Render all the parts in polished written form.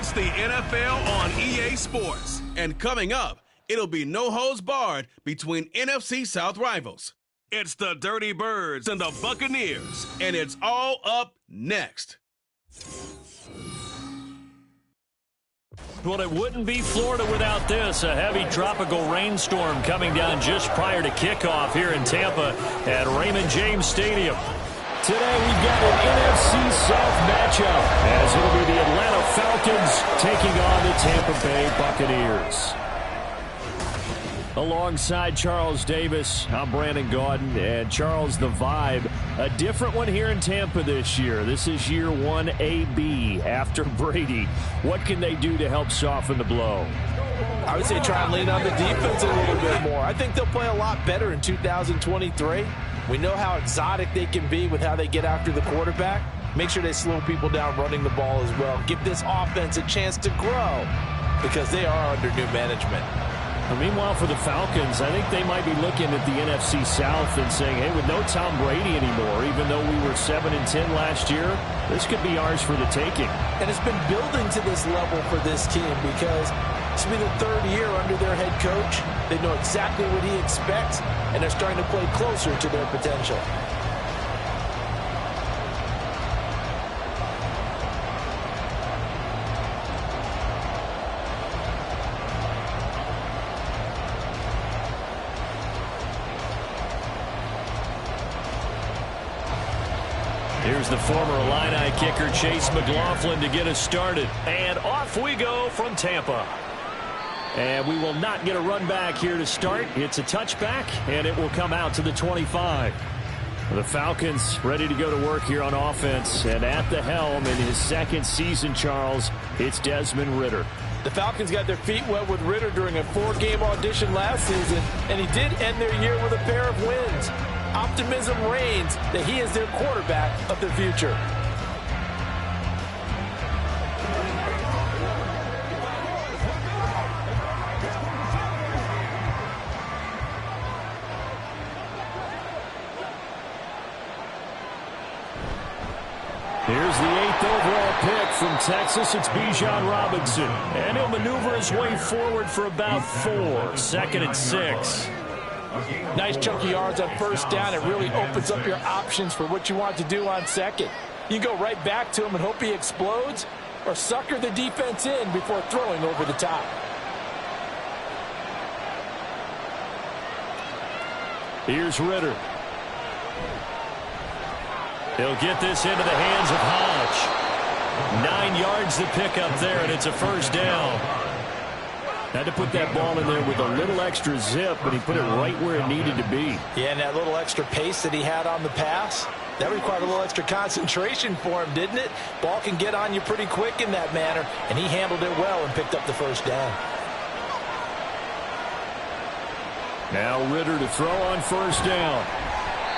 It's the NFL on EA Sports. And coming up, it'll be no holds barred between NFC South rivals. It's the Dirty Birds and the Buccaneers, and it's all up next. Well, it wouldn't be Florida without this. A heavy tropical rainstorm coming down just prior to kickoff here in Tampa at Raymond James Stadium. Today we've got an NFC South matchup as it'll be the Atlanta Falcons taking on the Tampa Bay Buccaneers. Alongside Charles Davis, I'm Brandon Gaudin, and Charles, the vibe, a different one here in Tampa this year. This is year 1 AB after Brady. What can they do to help soften the blow? I would say try and lean on the defense a little bit more. I think they'll play a lot better in 2023. We know how exotic they can be with how they get after the quarterback. Make sure they slow people down running the ball as well. Give this offense a chance to grow because they are under new management. Meanwhile, for the Falcons, I think they might be looking at the NFC South and saying, hey, with no Tom Brady anymore, even though we were 7-10 last year, this could be ours for the taking. And it's been building to this level for this team because this will be the third year under their head coach. They know exactly what he expects, and they're starting to play closer to their potential. Here's the former Illini kicker Chase McLaughlin to get us started. And off we go from Tampa. And we will not get a run back here to start. It's a touchback, and it will come out to the 25. The Falcons ready to go to work here on offense. And at the helm in his second season, Charles, it's Desmond Ridder. The Falcons got their feet wet with Ridder during a 4-game audition last season, and he did end their year with a pair of wins. Optimism reigns that he is their quarterback of the future. Here's the 8th overall pick from Texas. It's Bijan Robinson. And he'll maneuver his way forward for about 4. 2nd and 6. Nice chunky yards on first down. It really opens up your options for what you want to do on second. You can go right back to him and hope he explodes, or sucker the defense in before throwing over the top. Here's Ridder. He'll get this into the hands of Hodge. 9 yards to pick up there, and it's a first down. Had to put that ball in there with a little extra zip, but he put it right where it needed to be. Yeah, and that little extra pace that he had on the pass, that required a little extra concentration for him, didn't it? Ball can get on you pretty quick in that manner, and he handled it well and picked up the first down. Now Ridder to throw on first down.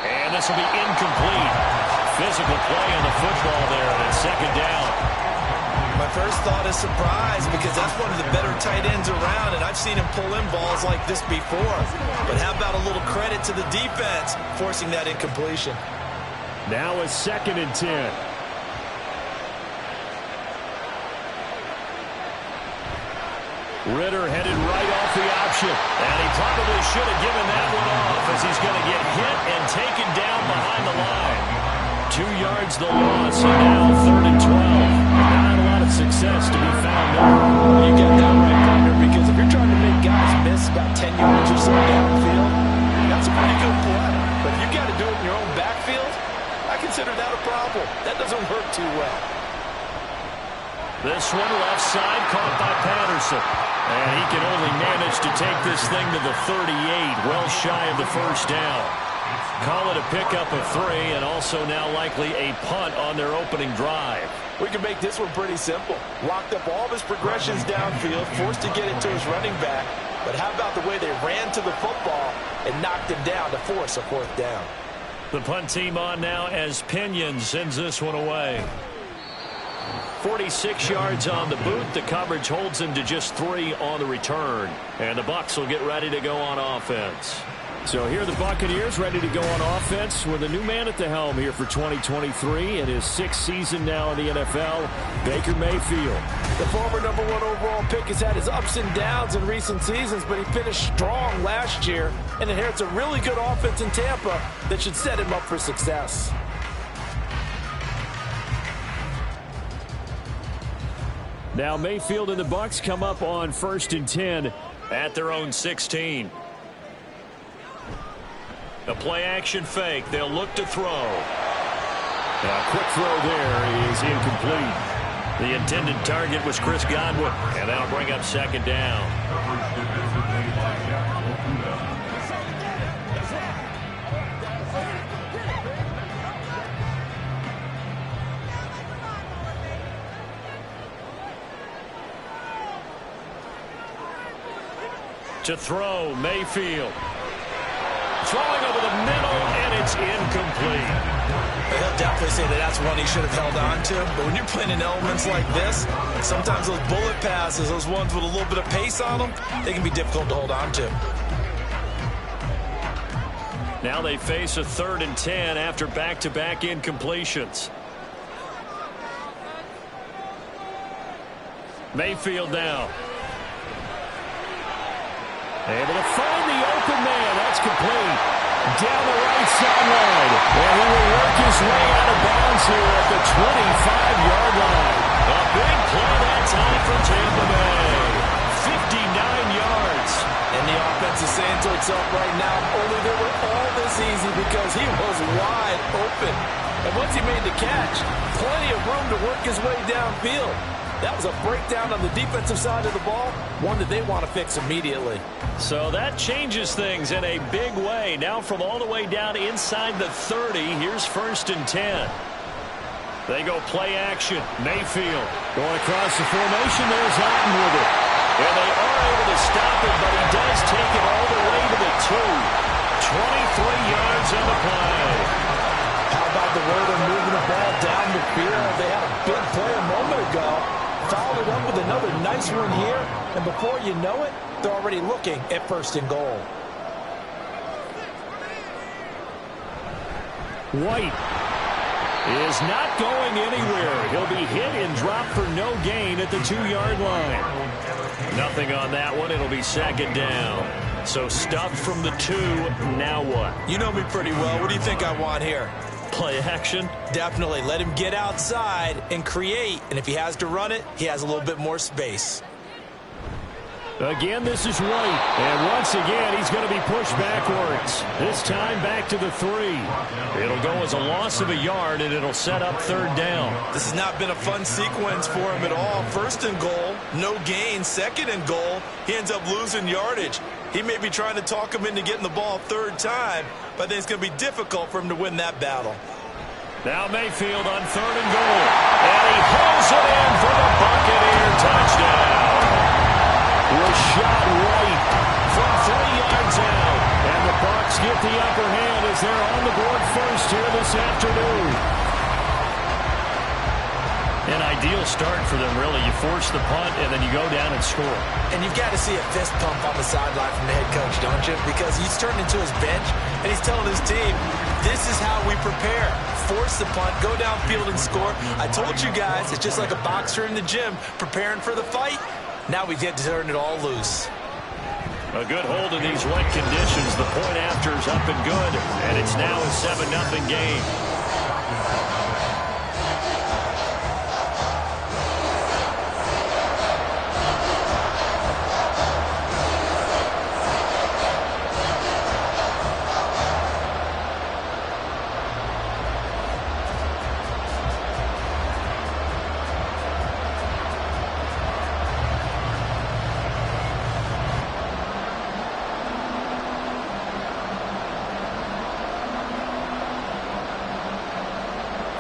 And this will be incomplete. Physical play on the football there, and it's second down. My first thought is surprise because that's one of the better tight ends around, and I've seen him pull in balls like this before. But how about a little credit to the defense forcing that incompletion? Now a 2nd and 10. Ridder headed right off the option, and he probably should have given that one off as he's going to get hit and taken down behind the line. 2 yards the loss, and now 3rd and 12. Not a lot of success to be found there. You got that right, partner, because if you're trying to make guys miss about 10 yards or so downfield, that's a pretty good play. But if you got to do it in your own backfield, I consider that a problem. That doesn't work too well. This one left side caught by Patterson. And he can only manage to take this thing to the 38, well shy of the first down. Call it a pickup of 3, and also now likely a punt on their opening drive. We can make this one pretty simple. Locked up all of his progressions downfield, forced to get it to his running back. But how about the way they ran to the football and knocked him down to force a 4th down? The punt team on now as Pinion sends this one away. 46 yards on the boot. The coverage holds him to just 3 on the return. And the Bucs will get ready to go on offense. So here are the Buccaneers ready to go on offense with a new man at the helm here for 2023 in his 6th season now in the NFL, Baker Mayfield. The former #1 overall pick has had his ups and downs in recent seasons, but he finished strong last year and inherits a really good offense in Tampa that should set him up for success. Now Mayfield and the Bucs come up on 1st and 10 at their own 16. A play-action fake. They'll look to throw. A quick throw there is incomplete. The intended target was Chris Godwin, and that'll bring up 2nd down. To throw, Mayfield. Throwing over the middle, and it's incomplete. He'll definitely say that that's one he should have held on to. But when you're playing in elements like this, sometimes those bullet passes, those ones with a little bit of pace on them, they can be difficult to hold on to. Now they face a 3rd and 10 after back-to-back incompletions. Mayfield now. Able to find the open man. That's complete. Down the right sideline. And he will work his way out of bounds here at the 25-yard line. A big play that time for Tampa Bay. 59 yards. And the offense is saying to itself right now, only they were all this easy because he was wide open. And once he made the catch, plenty of room to work his way downfield. That was a breakdown on the defensive side of the ball, one that they want to fix immediately. So that changes things in a big way. Now from all the way down inside the 30, here's 1st and 10. They go play action. Mayfield going across the formation. There's Houghton with it. And they are able to stop it, but he does take it all the way to the 2. 23 yards on the play. How about the way they're moving the ball down the field? They had a big play a moment ago. Followed it up with another nice one here. And before you know it, they're already looking at 1st and goal. White is not going anywhere. He'll be hit and dropped for no gain at the 2-yard line. Nothing on that one. It'll be 2nd down. So stuffed from the 2. Now what? You know me pretty well. What do you think I want here? Play action? Definitely. Let him get outside and create. And if he has to run it, he has a little bit more space. Again, this is White. And once again, he's going to be pushed backwards. This time back to the 3. It'll go as a loss of a yard, and it'll set up 3rd down. This has not been a fun sequence for him at all. 1st and goal, no gain. 2nd and goal, he ends up losing yardage. He may be trying to talk him into getting the ball 3rd time, but I think it's going to be difficult for him to win that battle. Now Mayfield on 3rd and goal. And he pulls it in for the Buccaneer touchdown. Rashad White from 3 yards out. And the Bucs get the upper hand as they're on the board first here this afternoon. An ideal start for them, really. You force the punt, and then you go down and score. And you've got to see a fist pump on the sideline from the head coach, don't you? Because he's turned into his bench, and he's telling his team, this is how we prepare. Force the punt, go downfield and score. I told you guys, it's just like a boxer in the gym preparing for the fight. Now we get to turn it all loose. A good hold in these wet conditions. The point after is up and good, and it's now a 7-0 game.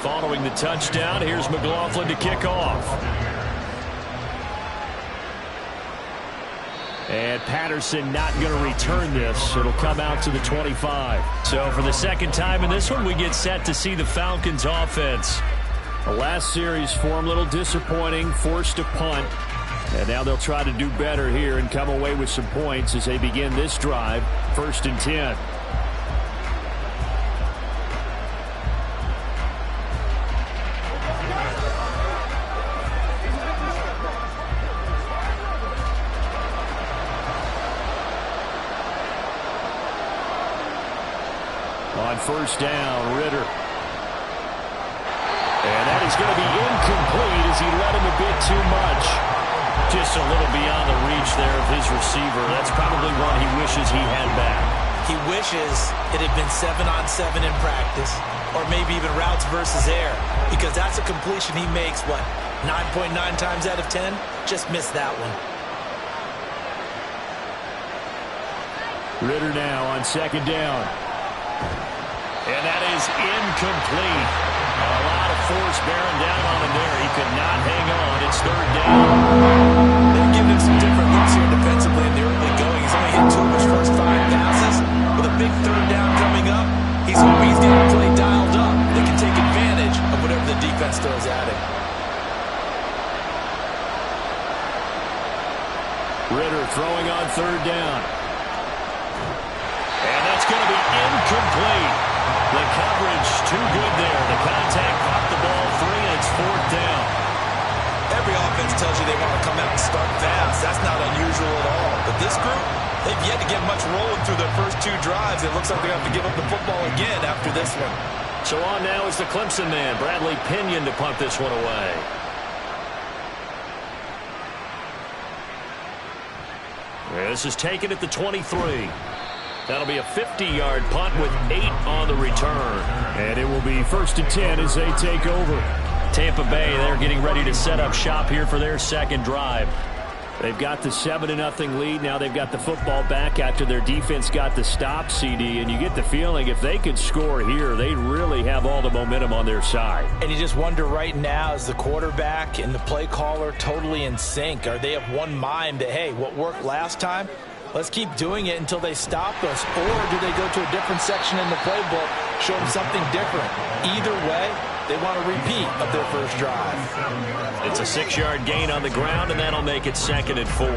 Following the touchdown, here's McLaughlin to kick off. And Patterson not going to return this. It'll come out to the 25. So for the 2nd time in this one, we get set to see the Falcons offense. The last series for them, a little disappointing, forced a punt. And now they'll try to do better here and come away with some points as they begin this drive, 1st and 10. first down. Ritter. And that is going to be incomplete as he led him a bit too much. Just a little beyond the reach there of his receiver. That's probably one he wishes he had back. He wishes it had been 7-on-7 in practice, or maybe even routes versus air, because that's a completion he makes, 9.9 times out of 10? Just missed that one. Ritter now on second down. And that is incomplete. A lot of force bearing down on him there. He could not hang on. It's third down. They're giving him some different looks here defensively in the early going. He's only hit 2 of his first 5 passes. With a big third down coming up, he's hoping he's getting the play dialed up. They can take advantage of whatever the defense throws at him. Ritter throwing on third down. And that's going to be incomplete. The coverage too good there. The contact popped the ball free, and it's fourth down. Every offense tells you they want to come out and start fast. That's not unusual at all. But this group, they've yet to get much rolling through their first 2 drives. It looks like they have to give up the football again after this one. So on now is the Clemson man, Bradley Pinion, to punt this one away. This is taken at the 23. That'll be a 50-yard punt with 8 on the return. And it will be 1st and 10 as they take over. Tampa Bay, they're getting ready to set up shop here for their second drive. They've got the 7-0 lead. Now they've got the football back after their defense got the stop, CD. And you get the feeling if they could score here, they really have all the momentum on their side. And you just wonder right now, is the quarterback and the play caller totally in sync? Are they of one mind that, hey, what worked last time? Let's keep doing it until they stop us. Or do they go to a different section in the playbook, show them something different? Either way, they want a repeat of their first drive. It's a 6-yard gain on the ground, and that'll make it 2nd and 4.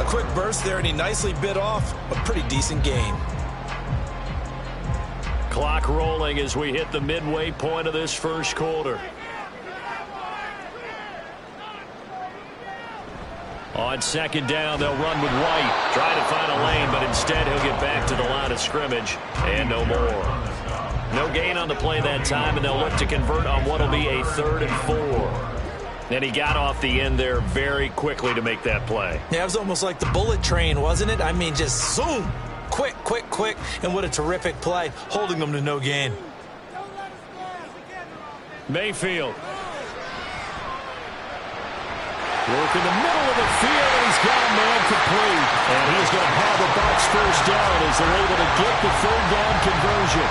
A quick burst there, and he nicely bit off a pretty decent gain. Clock rolling as we hit the midway point of this first quarter. On second down, they'll run with White. Try to find a lane, but instead he'll get back to the line of scrimmage. And no more. No gain on the play that time, and they'll look to convert on what will be a 3rd and 4. And he got off the end there very quickly to make that play. Yeah, it was almost like the bullet train, wasn't it? I mean, just zoom. Quick, quick, quick. And what a terrific play, holding them to no gain. Mayfield. Work in the middle of the field, and he's got a man complete. And he's going to have a box first down as they're able to get the 3rd down conversion.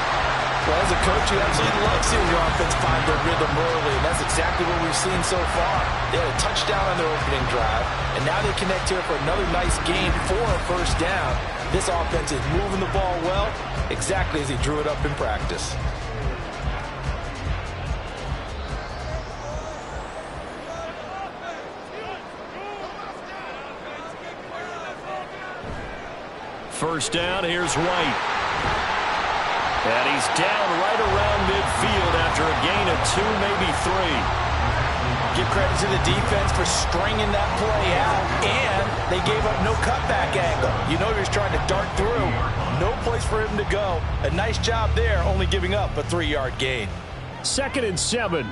Well, as a coach, you absolutely love seeing your offense find their rhythm early, and that's exactly what we've seen so far. They had a touchdown on their opening drive, and now they connect here for another nice gain for a first down. This offense is moving the ball well, exactly as he drew it up in practice. First down, here's White. And he's down right around midfield after a gain of 2, maybe 3. Give credit to the defense for stringing that play out, and they gave up no cutback angle. You know he was trying to dart through. No place for him to go. A nice job there, only giving up a 3-yard gain. 2nd and 7.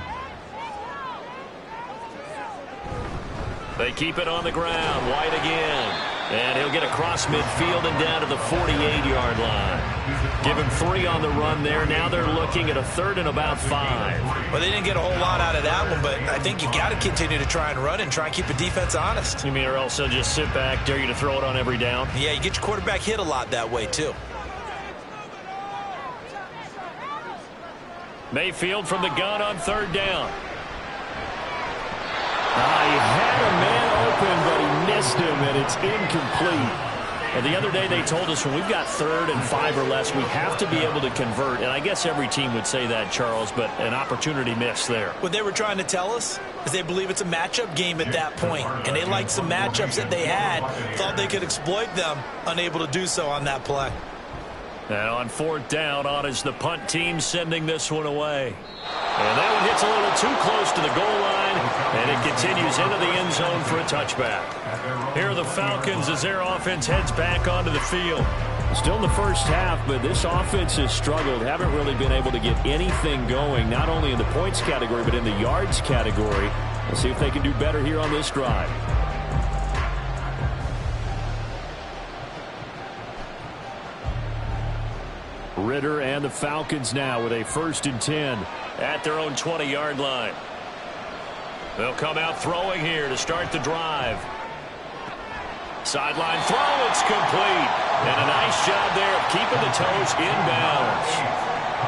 They keep it on the ground. White again. And he'll get across midfield and down to the 48-yard line. Give him 3 on the run there. Now they're looking at a 3rd and about 5. Well, they didn't get a whole lot out of that one, but I think you got to continue to try and run and try and keep the defense honest. You mean or else they'll just sit back, dare you to throw it on every down? Yeah, you get your quarterback hit a lot that way, too. Mayfield from the gun on 3rd down. He had a man open, but he missed him, and it's incomplete. Well, the other day they told us when we've got 3rd and 5 or less, we have to be able to convert. And I guess every team would say that, Charles, but an opportunity missed there. What they were trying to tell us is they believe it's a matchup game at that point, and they liked some matchups that they had, thought they could exploit them, unable to do so on that play. And on 4th down, on is the punt team sending this one away. And that one hits a little too close to the goal line, and it continues into the end zone for a touchback. Here are the Falcons as their offense heads back onto the field. Still in the first half, but this offense has struggled. Haven't really been able to get anything going, not only in the points category, but in the yards category. We'll see if they can do better here on this drive. Ritter and the Falcons now with a 1st and 10 at their own 20-yard line. They'll come out throwing here to start the drive. Sideline throw, it's complete. And a nice job there of keeping the toes inbounds.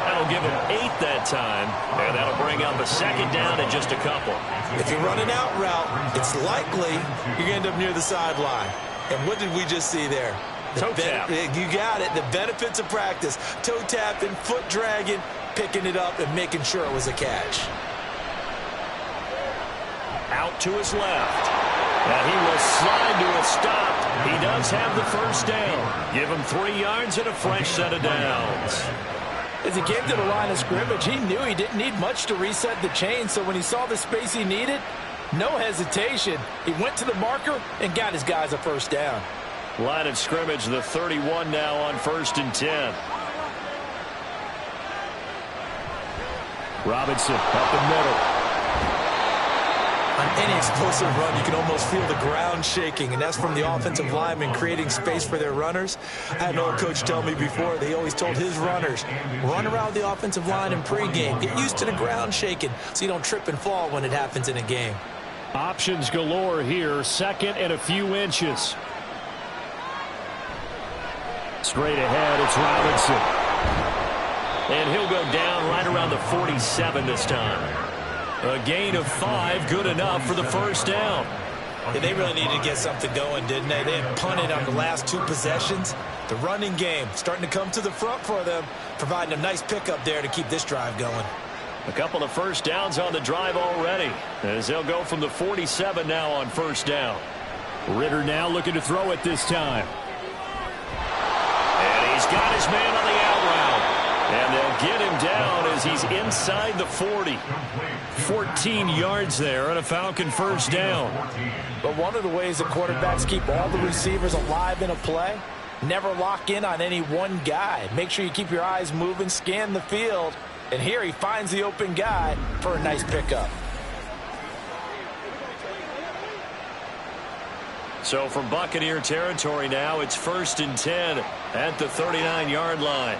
That'll give him 8 that time, and that'll bring up a 2nd down and just a couple. If you run an out route, it's likely you're going to end up near the sideline. And what did we just see there? Toe tap. You got it. The benefits of practice. Toe tapping, foot dragging, picking it up, and making sure it was a catch. Out to his left. And he will slide to a stop. He does have the 1st down. Give him 3 yards and a fresh set of downs. As he came to the line of scrimmage, he knew he didn't need much to reset the chain, so when he saw the space he needed, no hesitation. He went to the marker and got his guys a 1st down. Line of scrimmage, the 31 now on 1st and 10. Robinson up the middle. On any explosive run, you can almost feel the ground shaking, and that's from the offensive linemen creating space for their runners. I had an old coach tell me before, they always told his runners, run around the offensive line in pregame. Get used to the ground shaking so you don't trip and fall when it happens in a game. Options galore here, 2nd and a few inches. Straight ahead, it's Robinson. And he'll go down right around the 47 this time. A gain of 5, good enough for the 1st down. Yeah, they really needed to get something going, didn't they? They had punted on the last 2 possessions. The running game starting to come to the front for them, providing a nice pickup there to keep this drive going. A couple of 1st downs on the drive already, as they'll go from the 47 now on 1st down. Ritter now looking to throw it this time. And he's got his man on the out route. And they'll get him down as he's inside the 40. 14 yards there on a Falcon 1st down. But one of the ways the quarterbacks keep all the receivers alive in a play, never lock in on any one guy. Make sure you keep your eyes moving, scan the field. And here he finds the open guy for a nice pickup. So from Buccaneer territory now, it's 1st and 10 at the 39-yard line.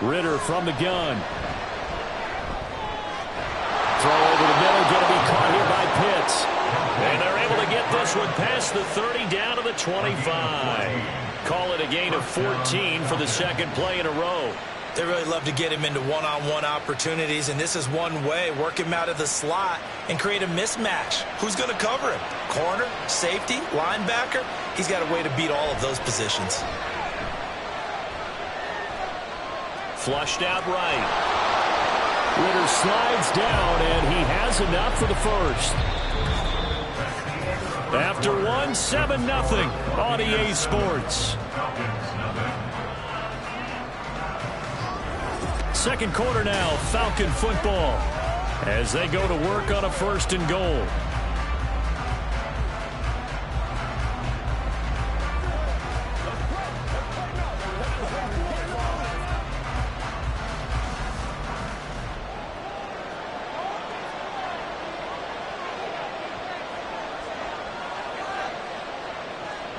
Ritter from the gun. Throw over the middle, going to be caught here by Pitts. And they're able to get this one past the 30 down to the 25. Call it a gain of 14 for the 2nd play in a row. They really love to get him into one-on-one opportunities, and this is one way. Work him out of the slot and create a mismatch. Who's going to cover him? Corner, safety, linebacker? He's got a way to beat all of those positions. Flushed out right. Ritter slides down, and he has enough for the 1st. After 1, 7-0 on EA Sports. 2nd quarter now, Falcon football, as they go to work on a 1st and goal.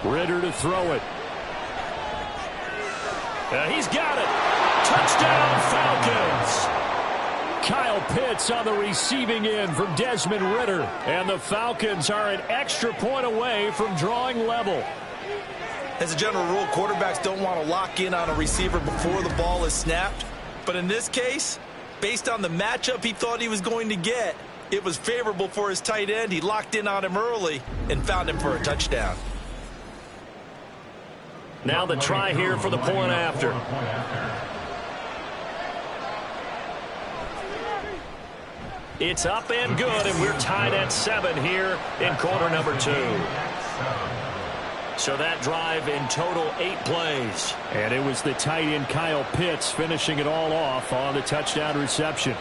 Ritter to throw it. He's got it. Touchdown, Falcons. Kyle Pitts on the receiving end from Desmond Ritter. And the Falcons are an extra point away from drawing level. As a general rule, quarterbacks don't want to lock in on a receiver before the ball is snapped. But in this case, based on the matchup he thought he was going to get, it was favorable for his tight end. He locked in on him early and found him for a touchdown. Now the try here for the point after. It's up and good, and we're tied at 7 here in quarter number 2. So that drive in total 8 plays. And it was the tight end Kyle Pitts finishing it all off on the touchdown reception.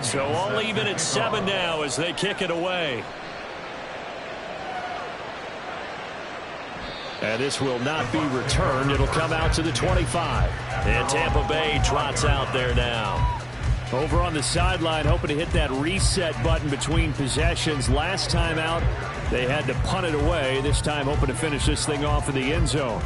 So all even at 7 now as they kick it away. And this will not be returned. It'll come out to the 25. And Tampa Bay trots out there now. Over on the sideline, hoping to hit that reset button between possessions. Last time out, they had to punt it away. This time, hoping to finish this thing off in the end zone.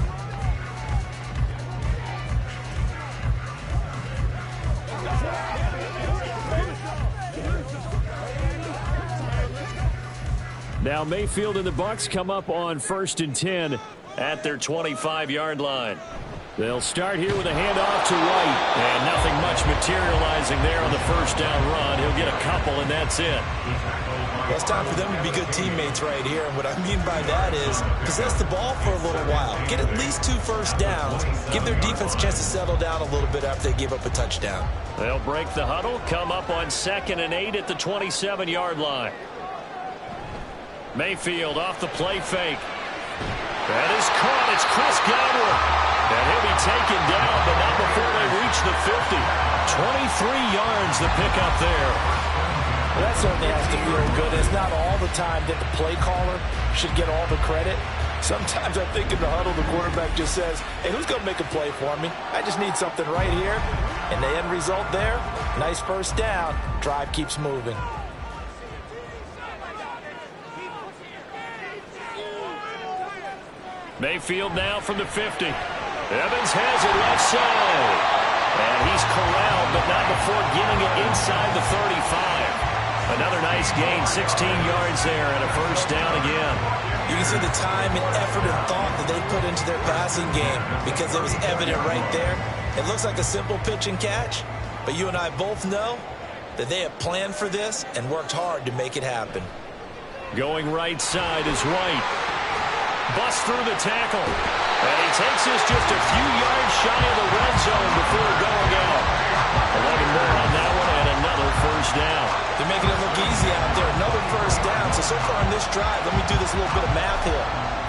Now Mayfield and the Bucs come up on 1st and 10 at their 25-yard line. They'll start here with a handoff to White. And nothing much materializing there on the first down run. He'll get a couple, and that's it. Well, it's time for them to be good teammates right here. And what I mean by that is possess the ball for a little while. Get at least 2 first downs. Give their defense a chance to settle down a little bit after they give up a touchdown. They'll break the huddle, come up on 2nd and 8 at the 27-yard line. Mayfield off the play fake. That is caught. It's Chris Godwin. And he'll be taken down, but not before they reach the 50. 23 yards the pickup there. Well, that certainly has to feel good. It's not all the time that the play caller should get all the credit. Sometimes I think in the huddle, the quarterback just says, hey, who's going to make a play for me? I just need something right here. And the end result there, nice first down. Drive keeps moving. Mayfield now from the 50. Evans has it left side. And he's corralled, but not before getting it inside the 35. Another nice gain, 16 yards there, and a first down again. You can see the time and effort and thought that they put into their passing game because it was evident right there. It looks like a simple pitch and catch, but you and I both know that they have planned for this and worked hard to make it happen. Going right side is White. Bust through the tackle. And he takes us just a few yards shy of the red zone before going out. 11 more on that one and another first down. They're making it look easy out there. Another first down. So far in this drive, let me do this little bit of math here.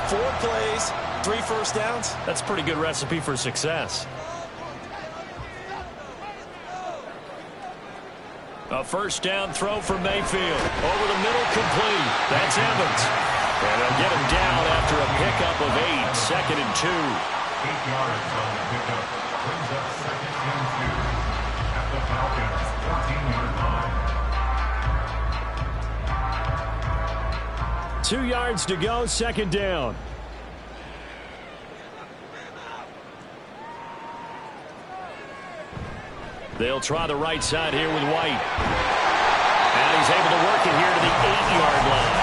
4 plays, 3 first downs. That's a pretty good recipe for success. A first down throw from Mayfield. Over the middle, complete. That's Evans. And they'll get him down after a pickup of 8. 2nd and 2. 8 yards on the pickup. Brings up 2nd and 2 at the Falcons 14-yard line. 2 yards to go, 2nd down. They'll try the right side here with White. And he's able to work it here to the 8-yard line.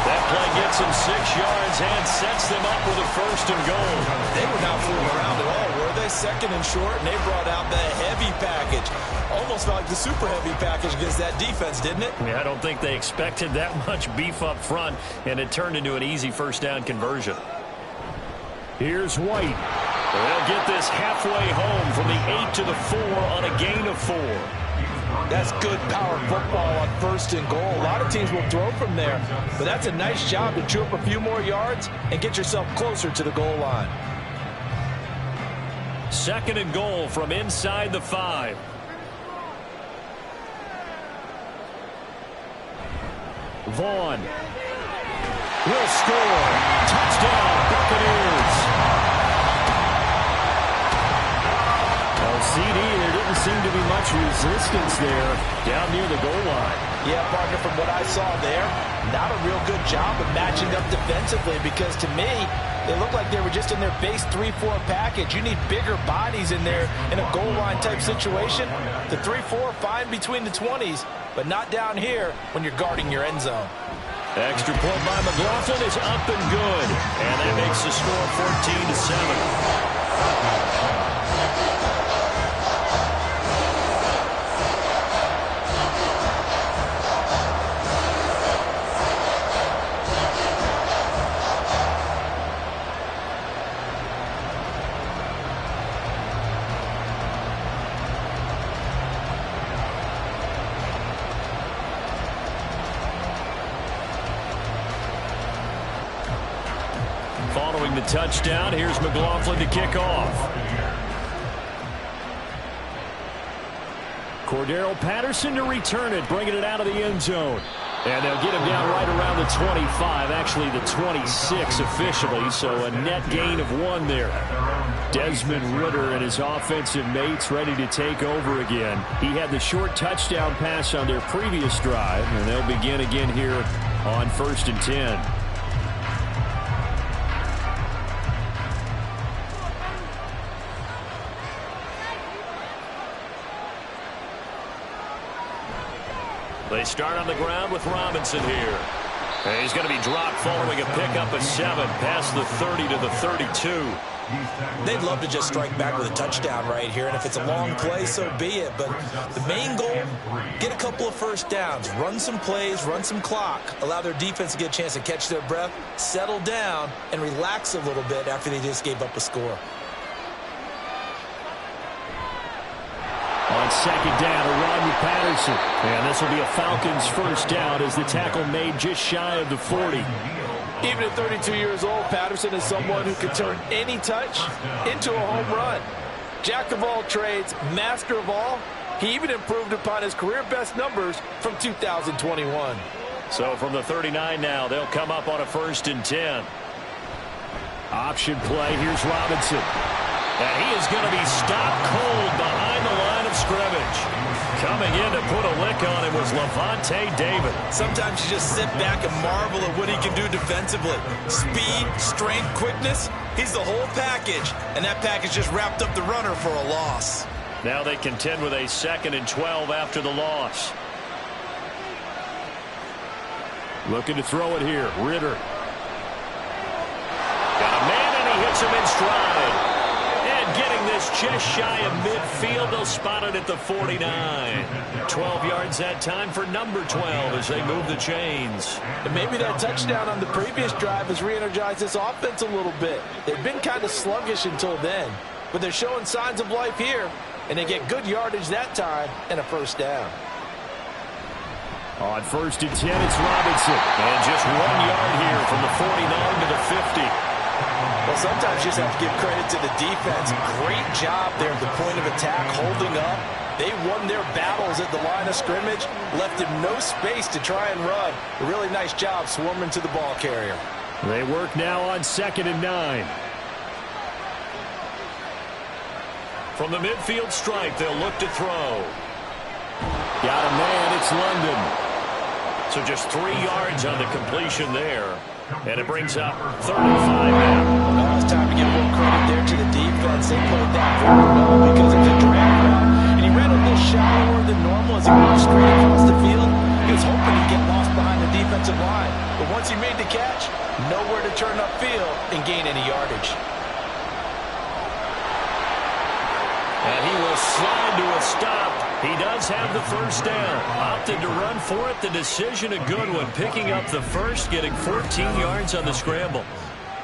That play gets him 6 yards and sets them up with a 1st and goal. They were not fooling around at all, were they? 2nd and short, and they brought out the heavy package. Almost felt like the super heavy package against that defense, didn't it? Yeah, I don't think they expected that much beef up front, and it turned into an easy first down conversion. Here's White. They'll get this halfway home from the 8 to the 4 on a gain of 4. That's good power football on 1st and goal. A lot of teams will throw from there, but that's a nice job to chew up a few more yards and get yourself closer to the goal line. 2nd and goal from inside the 5. Vaughn will score. Touchdown, Buccaneers. CD, there didn't seem to be much resistance there down near the goal line. Yeah, partner, from what I saw there, not a real good job of matching up defensively because to me, they looked like they were just in their base 3-4 package. You need bigger bodies in there in a goal line type situation. The 3-4, fine between the 20s, but not down here when you're guarding your end zone. Extra point by McLaughlin is up and good. And that makes the score 14-7. Following the touchdown, here's McLaughlin to kick off. Cordero Patterson to return it, bringing it out of the end zone. And they'll get him down right around the 25, actually the 26 officially, so a net gain of 1 there. Desmond Ridder and his offensive mates ready to take over again. He had the short touchdown pass on their previous drive, and they'll begin again here on 1st and 10. They start on the ground with Robinson here. And he's going to be dropped following a pickup of 7 past the 30 to the 32. They'd love to just strike back with a touchdown right here, and if it's a long play, so be it. But the main goal, get a couple of first downs, run some plays, run some clock, allow their defense to get a chance to catch their breath, settle down, and relax a little bit after they just gave up a score. On 2nd down, a run with Patterson. And this will be a Falcons first down as the tackle made just shy of the 40. Even at 32 years old, Patterson is someone who can turn any touch into a home run. Jack of all trades, master of all. He even improved upon his career best numbers from 2021. So from the 39 now, they'll come up on a 1st and 10. Option play, here's Robinson. And he is going to be stopped cold behind the line of scrimmage. Coming in to put a lick on him was Levante David. Sometimes you just sit back and marvel at what he can do defensively. Speed, strength, quickness, he's the whole package. And that package just wrapped up the runner for a loss. Now they contend with a 2nd and 12 after the loss. Looking to throw it here, Ridder. Got a man and he hits him in stride. Getting this just shy of midfield. They'll spot it at the 49. 12 yards that time for number 12 as they move the chains. And maybe that touchdown on the previous drive has re-energized this offense a little bit. They've been kind of sluggish until then, but they're showing signs of life here, and they get good yardage that time and a first down. On 1st and 10, it's Robinson. And just 1 yard here from the 49 to the 50. Well, sometimes you just have to give credit to the defense. Great job there at the point of attack, holding up. They won their battles at the line of scrimmage, left him no space to try and run. A really nice job swarming to the ball carrier. They work now on 2nd and 9. From the midfield stripe, they'll look to throw. Got a man, it's London. So just 3 yards on the completion there. And it brings up 3rd and 5 now. Well, it's time to give a little credit there to the defense. They played that very well because of the drag route. And he ran a little shallower than normal as he moved straight across the field. He was hoping he'd get lost behind the defensive line. But once he made the catch, nowhere to turn upfield and gain any yardage. And he will slide to a stop. He does have the first down. Opted to run for it. The decision a good one. Picking up the first, getting 14 yards on the scramble.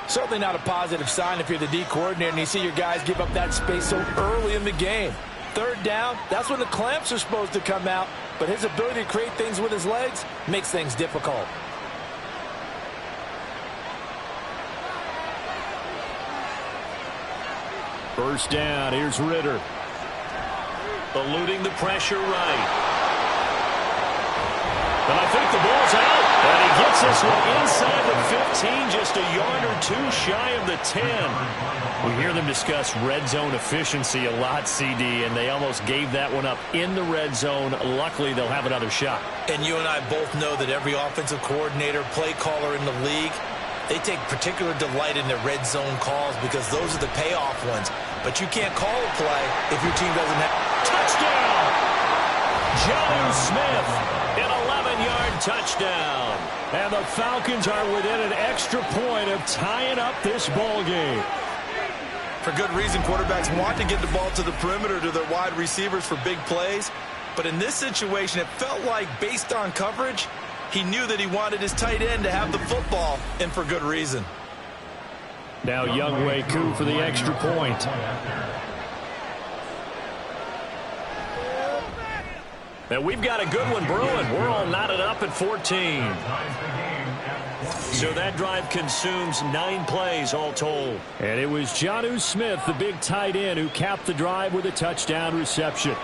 Certainly not a positive sign if you're the D coordinator and you see your guys give up that space so early in the game. 3rd down, that's when the clamps are supposed to come out. But his ability to create things with his legs makes things difficult. First down, here's Ridder. Eluding the pressure right. And I think the ball's out. And he gets this one inside the 15, just a yard or 2 shy of the 10. We hear them discuss red zone efficiency a lot, CD, and they almost gave that one up in the red zone. Luckily, they'll have another shot. And you and I both know that every offensive coordinator, play caller in the league, they take particular delight in their red zone calls because those are the payoff ones. But you can't call a play if your team doesn't have... Touchdown! Jonnu Smith, an 11-yard touchdown. And the Falcons are within an extra point of tying up this ball game. For good reason, quarterbacks want to get the ball to the perimeter to their wide receivers for big plays. But in this situation, it felt like, based on coverage, he knew that he wanted his tight end to have the football, and for good reason. Now Younghoe Koo for the extra point. And we've got a good one brewing. We're all knotted up at 14. So that drive consumes 9 plays all told. And it was Jonnu Smith, the big tight end, who capped the drive with a touchdown reception.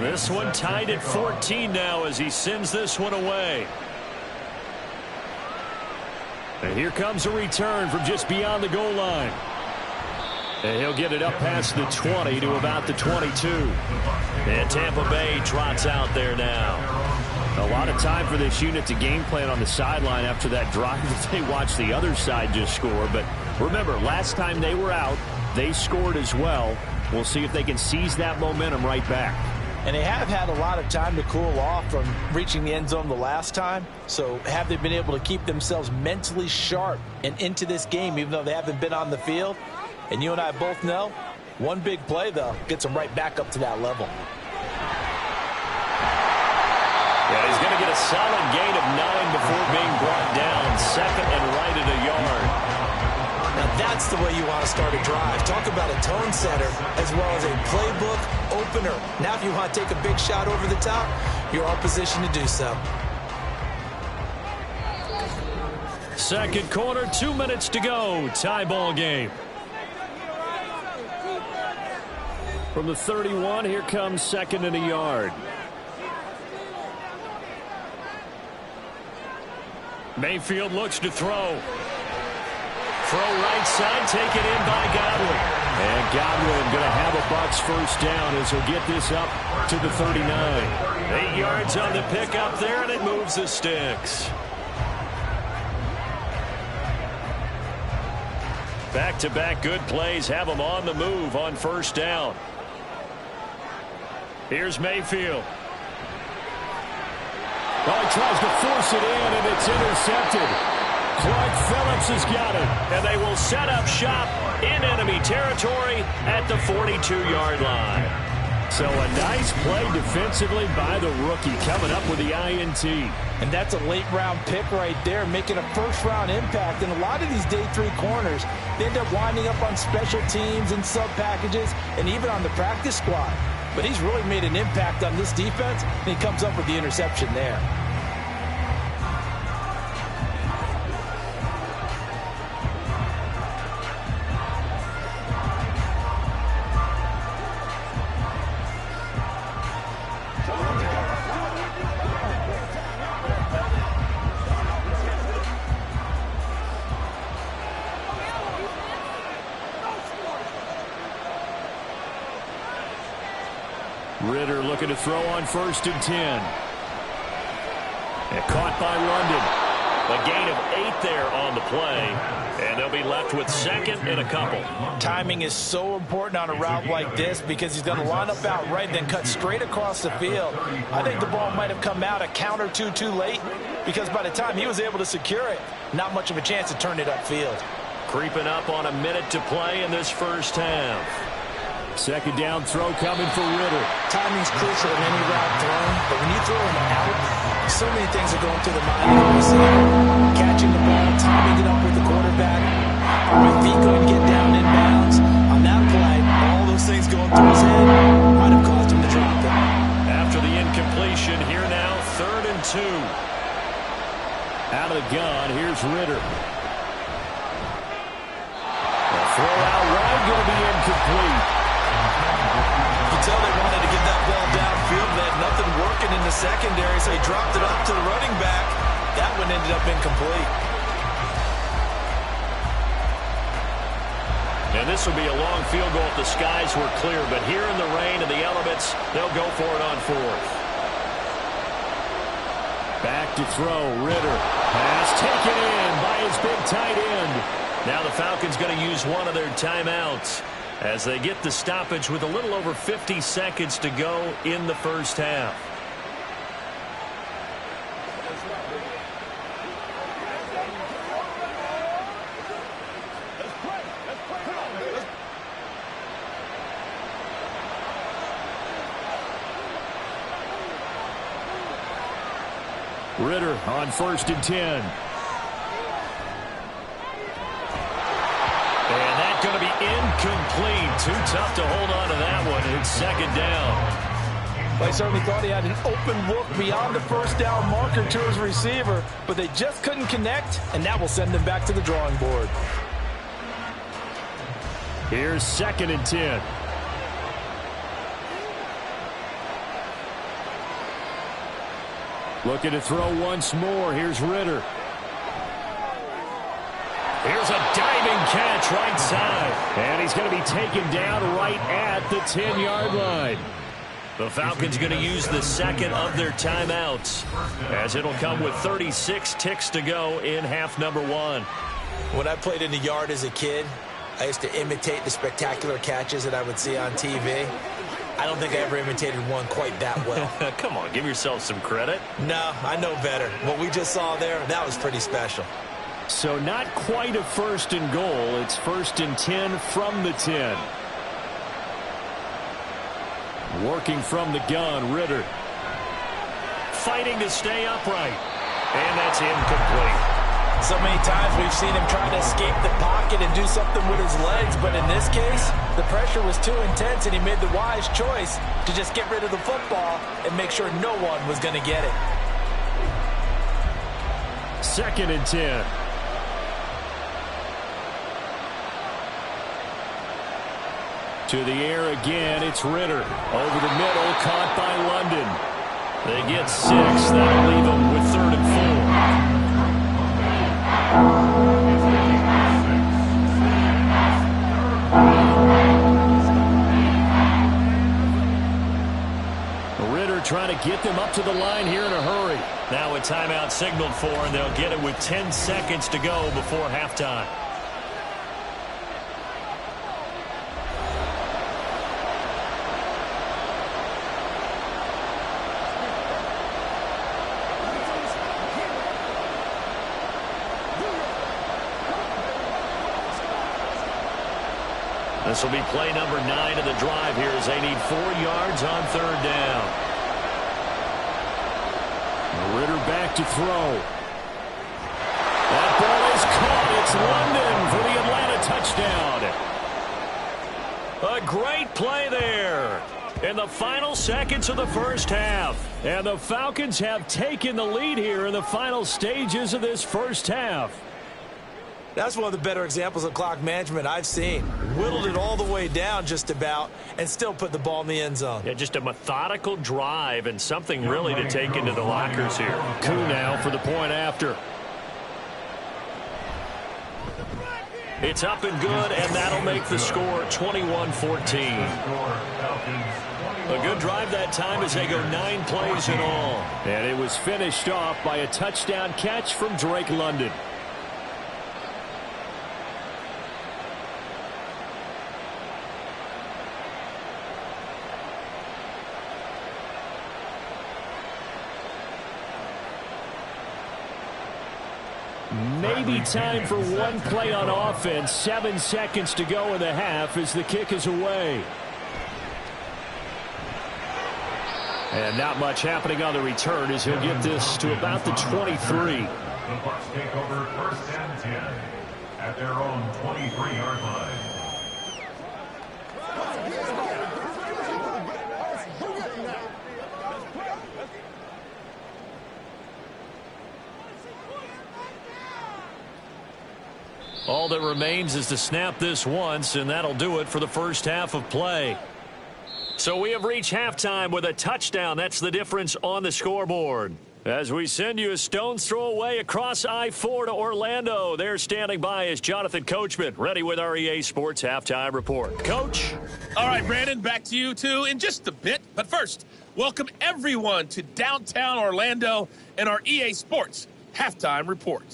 This one tied at 14 now as he sends this one away. And here comes a return from just beyond the goal line. And he'll get it up past the 20 to about the 22. And Tampa Bay trots out there now. A lot of time for this unit to game plan on the sideline after that drive that they watched the other side just score. But remember, last time they were out, they scored as well. We'll see if they can seize that momentum right back. And they have had a lot of time to cool off from reaching the end zone the last time. So have they been able to keep themselves mentally sharp and into this game even though they haven't been on the field? And you and I both know, one big play, though, gets them right back up to that level. Yeah, he's going to get a solid gain of 9 before being brought down. Second and right at a yard. Now that's the way you want to start a drive. Talk about a tone setter as well as a playbook opener. Now if you want to take a big shot over the top, you're all positioned to do so. Second quarter, 2 minutes to go. Tie ball game. From the 31, here comes second and a yard. Mayfield looks to throw. Throw right side, taken in by Godwin. And Godwin going to have a Bucs first down as he'll get this up to the 39. 8 yards on the pickup there, and it moves the sticks. Back-to-back good plays have them on the move on first down. Here's Mayfield. Oh, he tries to force it in, and it's intercepted. Clark Phillips has got it. And they will set up shop in enemy territory at the 42-yard line. So a nice play defensively by the rookie coming up with the INT. And that's a late-round pick right there, making a first-round impact. And a lot of these day 3 corners, they end up winding up on special teams and sub-packages and even on the practice squad. But he's really made an impact on this defense, and he comes up with the interception there. Ritter looking to throw on 1st and 10. And caught by London. A gain of 8 there on the play. And they'll be left with second and a couple. Timing is so important on a route like this because he's going to line up out right, then cut straight across the field. I think the ball might have come out a count or two too late because by the time he was able to secure it, not much of a chance to turn it upfield. Creeping up on a minute to play in this first half. Second down throw coming for Ritter. Timing's crucial in any route thrown, but when you throw him out, so many things are going through the mind of the receiver. Catching the ball, timing it up with the quarterback. Are my feet going to get down in bounds? On that play, all those things going through his head might have caused him to drop it. After the incompletion, here now, 3rd and 2. Out of the gun, here's Ritter. The throw out right, going to be incomplete. You tell they wanted to get that ball downfield. They had nothing working in the secondary, so he dropped it up to the running back. That one ended up incomplete. And this will be a long field goal if the skies were clear, but here in the rain and the elements, they'll go for it on 4th. Back to throw, Ritter. Pass taken in by his big tight end. Now the Falcons going to use one of their timeouts as they get the stoppage with a little over 50 seconds to go in the first half. Ritter on 1st and 10. And that's going to be incomplete. Too tough to hold on to that one. It's second down. Well, I certainly thought he had an open look beyond the first down marker to his receiver, but they just couldn't connect, and that will send them back to the drawing board. Here's 2nd and 10. Looking to throw once more. Here's Ritter. Here's a diving catch right side. And he's going to be taken down right at the 10-yard line. The Falcons going to use the second of their timeouts, as it'll come with 36 ticks to go in half number one. When I played in the yard as a kid, I used to imitate the spectacular catches that I would see on TV. I don't think I ever imitated one quite that well. Come on, give yourself some credit. No, I know better. What we just saw there, that was pretty special. So not quite a 1st and goal. It's 1st and 10 from the 10. Working from the gun, Ritter. Fighting to stay upright. And that's incomplete. So many times we've seen him trying to escape the pocket and do something with his legs, but in this case, the pressure was too intense and he made the wise choice to just get rid of the football and make sure no one was going to get it. 2nd and 10. To the air again, it's Ritter. Over the middle, caught by London. They get 6. That'll leave them with 3rd and 4. Ritter trying to get them up to the line here in a hurry. Now a timeout signaled for, and they'll get it with 10 seconds to go before halftime. This will be play number 9 of the drive here as they need 4 yards on 3rd down. Ritter back to throw. That ball is caught. It's London for the Atlanta touchdown. A great play there in the final seconds of the first half. And the Falcons have taken the lead here in the final stages of this first half. That's one of the better examples of clock management I've seen. Whittled it all the way down just about and still put the ball in the end zone. Yeah, just a methodical drive and something really to take into the lockers here. Koo now for the point after. It's up and good, and that'll make the score 21-14. A good drive that time as they go 9 plays in all. And it was finished off by a touchdown catch from Drake London. Maybe time for one play on offense. 7 seconds to go in the half as the kick is away. And not much happening on the return as he'll get this to about the 23. The Bucs take over 1st and 10 at their own 23-yard line. All that remains is to snap this once, and that'll do it for the first half of play. So we have reached halftime with a touchdown. That's the difference on the scoreboard. As we send you a stone's throw away across I-4 to Orlando, there standing by is Jonathan Coachman, ready with our EA Sports Halftime Report. Coach? All right, Brandon, back to you, too, in just a bit. But first, welcome everyone to downtown Orlando and our EA Sports Halftime Report.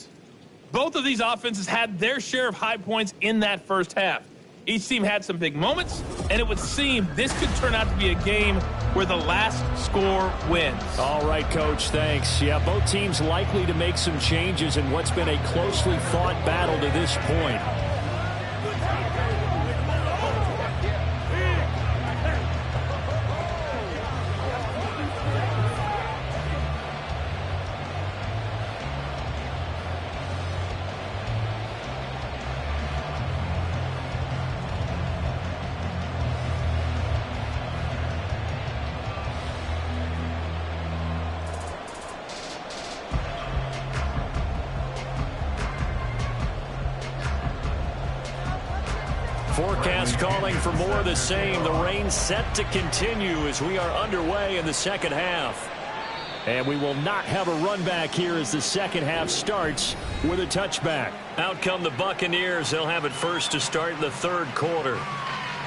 Both of these offenses had their share of high points in that first half. Each team had some big moments, and it would seem this could turn out to be a game where the last score wins. All right, Coach, thanks. Yeah, both teams likely to make some changes in what's been a closely fought battle to this point. Forecast calling for more of the same. The rain set to continue as we are underway in the second half. And we will not have a run back here as the second half starts with a touchback. Out come the Buccaneers. They'll have it first to start in the third quarter.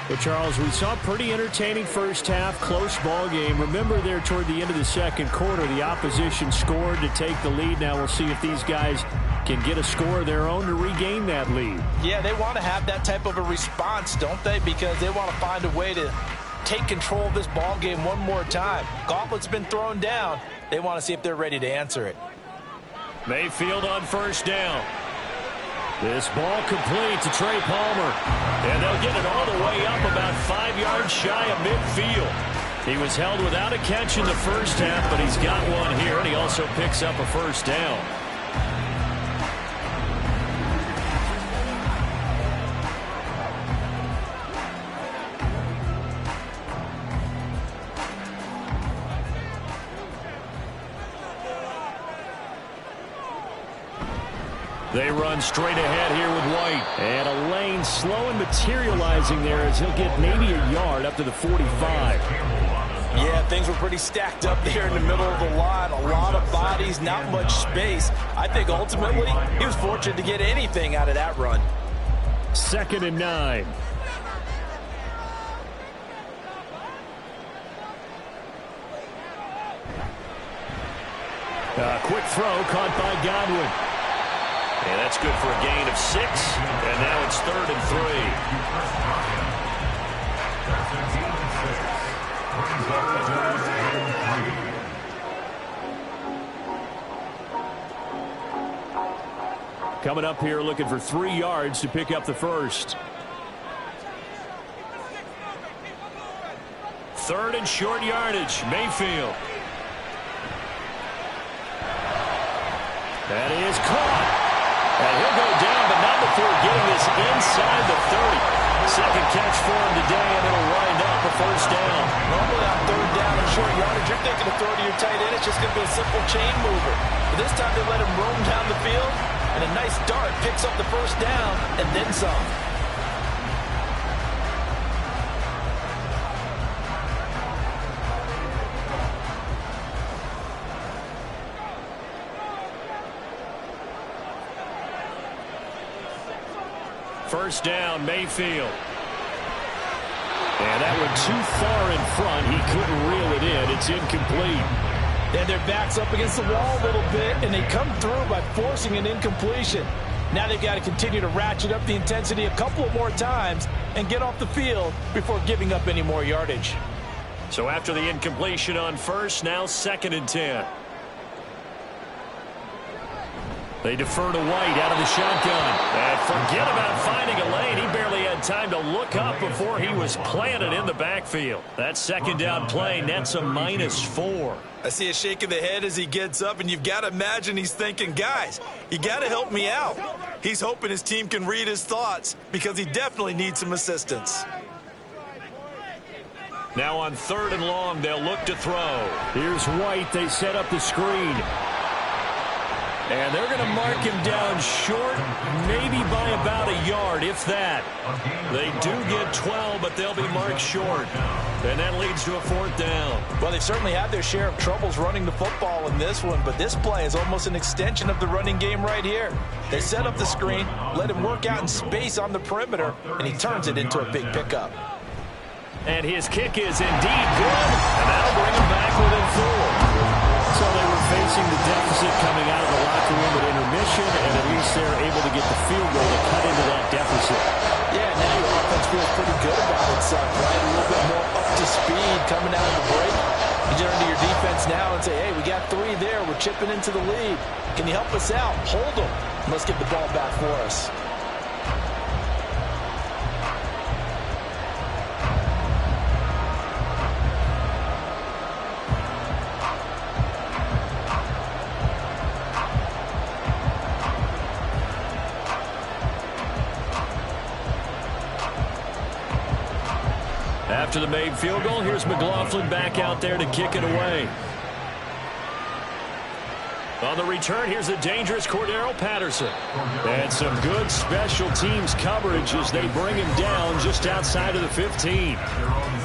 Well, Charles, we saw a pretty entertaining first half, close ball game. Remember there toward the end of the second quarter, the opposition scored to take the lead. Now we'll see if these guys can get a score of their own to regain that lead. Yeah, they want to have that type of a response, don't they? Because they want to find a way to take control of this ball game one more time. Gauntlet's been thrown down. They want to see if they're ready to answer it. Mayfield on first down. This ball complete to Trey Palmer. And they'll get it all the way up about 5 yards shy of midfield. He was held without a catch in the first half, but he's got one here, and he also picks up a first down. They run straight ahead here with White. And a lane slow and materializing there as he'll get maybe a yard up to the 45. Yeah, things were pretty stacked up there in the middle of the line. A lot of bodies, not much space. I think ultimately he was fortunate to get anything out of that run. 2nd and 9. A quick throw caught by Godwin. And that's good for a gain of 6. And now it's 3rd and 3. Coming up here looking for 3 yards to pick up the first. 3rd and short yardage. Mayfield. That is caught. And he'll go down, but not before getting this inside the 30. Second catch for him today, and it'll wind up a first down. Normally on 3rd down and short yardage, you're thinking of throw to your tight end. It's just going to be a simple chain mover. But this time they let him roam down the field, and a nice dart picks up the first down and then some. First down, Mayfield. And that one too far in front. He couldn't reel it in. It's incomplete. And their back's up against the wall a little bit, and they come through by forcing an incompletion. Now they've got to continue to ratchet up the intensity a couple of more times and get off the field before giving up any more yardage. So after the incompletion on first, now 2nd and 10. They defer to White out of the shotgun. And forget about finding a lane. He barely had time to look up before he was planted in the backfield. That 2nd down play nets a -4. I see a shake of the head as he gets up, and you've got to imagine he's thinking, guys, you got to help me out. He's hoping his team can read his thoughts because he definitely needs some assistance. Now on 3rd and long, they'll look to throw. Here's White. They set up the screen. And they're going to mark him down short, maybe by about a yard, if that. They do get 12, but they'll be marked short. And that leads to a 4th down. Well, they've certainly had their share of troubles running the football in this one, but this play is almost an extension of the running game right here. They set up the screen, let him work out in space on the perimeter, and he turns it into a big pickup. And his kick is indeed good, and that'll bring him back within 4. So they were facing the deficit coming out of the locker room at intermission, and at least they're able to get the field goal to cut into that deficit. Yeah, now your offense feels pretty good about itself, right? A little bit more up to speed coming out of the break. You turn to your defense now and say, hey, we got 3 there. We're chipping into the lead. Can you help us out? Hold them. Let's get the ball back for us. After the made field goal, here's McLaughlin back out there to kick it away. On the return, here's the dangerous Cordero Patterson. And some good special teams coverage as they bring him down just outside of the 15.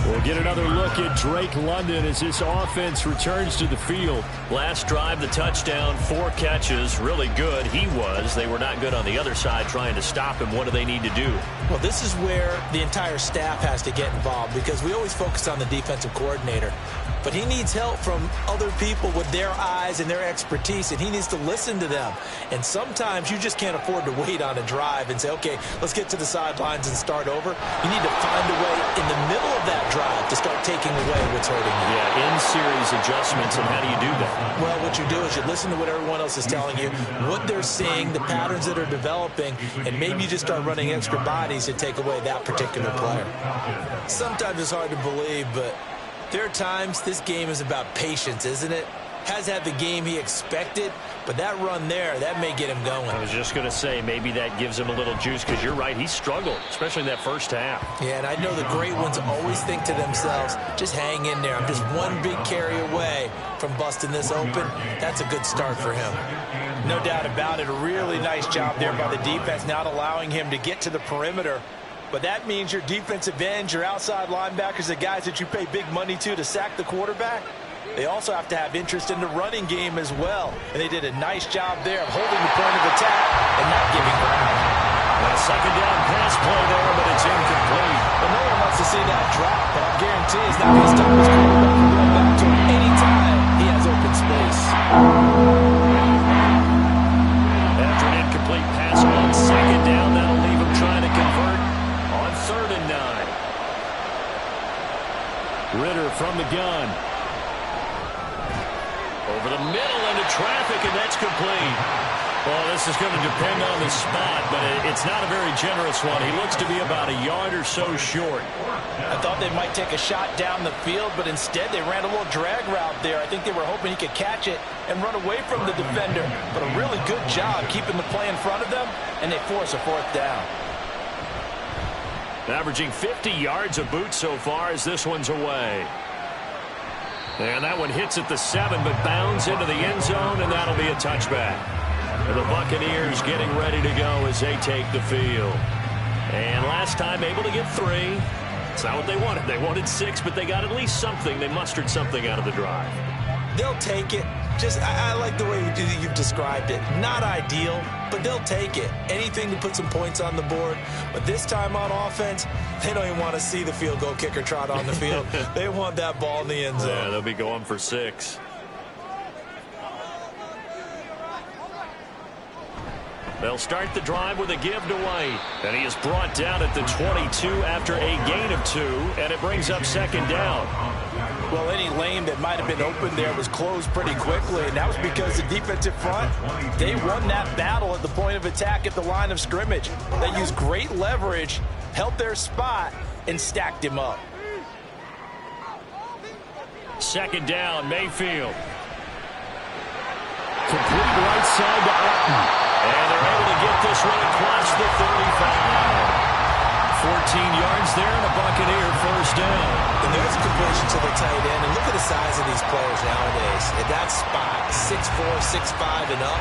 We'll get another look at Drake London as this offense returns to the field. Last drive, the touchdown, 4 catches. Really good. He was. They were not good on the other side trying to stop him. What do they need to do? Well, this is where the entire staff has to get involved because we always focus on the defensive coordinator. But he needs help from other people with their eyes and their expertise, and he needs to listen to them. And sometimes you just can't afford to wait on a drive and say, okay, let's get to the sidelines and start over. You need to find a way in the middle of that drive to start taking away what's hurting you. Yeah, in-series adjustments, and how do you do that? Well, what you do is you listen to what everyone else is telling you, what they're seeing, the patterns that are developing, and maybe you just start running extra bodies to take away that particular player. Sometimes it's hard to believe, but there are times this game is about patience, isn't it? Has had the game he expected, but that run there, that may get him going. I was just going to say, maybe that gives him a little juice because you're right, he struggled, especially in that first half. Yeah, and I know the great ones always think to themselves, just hang in there. I'm just one big carry away from busting this open. That's a good start for him. No doubt about it. A really nice job there by the defense, not allowing him to get to the perimeter. But that means your defensive ends, your outside linebackers, the guys that you pay big money to sack the quarterback, they also have to have interest in the running game as well. And they did a nice job there of holding the point of attack and not giving ground. A second down pass play there, but it's incomplete. Well, no one wants to see that drop, but I guarantee it's not going to stop his quarterback from going back to him anytime he has open space. After an incomplete pass on second down, that'll leave him trying to convert on 3rd and 9. Ritter from the gun. Over the middle into traffic, and that's complete. Well, this is going to depend on the spot, but it's not a very generous one. He looks to be about a yard or so short. I thought they might take a shot down the field, but instead they ran a little drag route there. I think they were hoping he could catch it and run away from the defender. But a really good job keeping the play in front of them, and they force a 4th down. Averaging 50 yards a boot so far as this one's away. And that one hits at the 7, but bounds into the end zone, and that'll be a touchback. And the Buccaneers getting ready to go as they take the field. And last time able to get 3. It's not what they wanted. They wanted 6, but they got at least something. They mustered something out of the drive. They'll take it. I like the way you've described it. Not ideal, but they'll take it. Anything to put some points on the board. But this time on offense, they don't even want to see the field goal kicker trot on the field. They want that ball in the end zone. Yeah, they'll be going for 6. They'll start the drive with a give to White. And he is brought down at the 22 after a gain of 2, and it brings up 2nd down. Well, any lane that might have been open there was closed pretty quickly, and that was because the defensive front, they won that battle at the point of attack at the line of scrimmage. They used great leverage, held their spot, and stacked him up. 2nd down, Mayfield. Complete right side to Upton. And they're able to get this one across the 35. 14 yards there, and a Buccaneer 1st down. And there's a completion to the tight end. And look at the size of these players nowadays. At that spot, 6'4", 6'5", and up.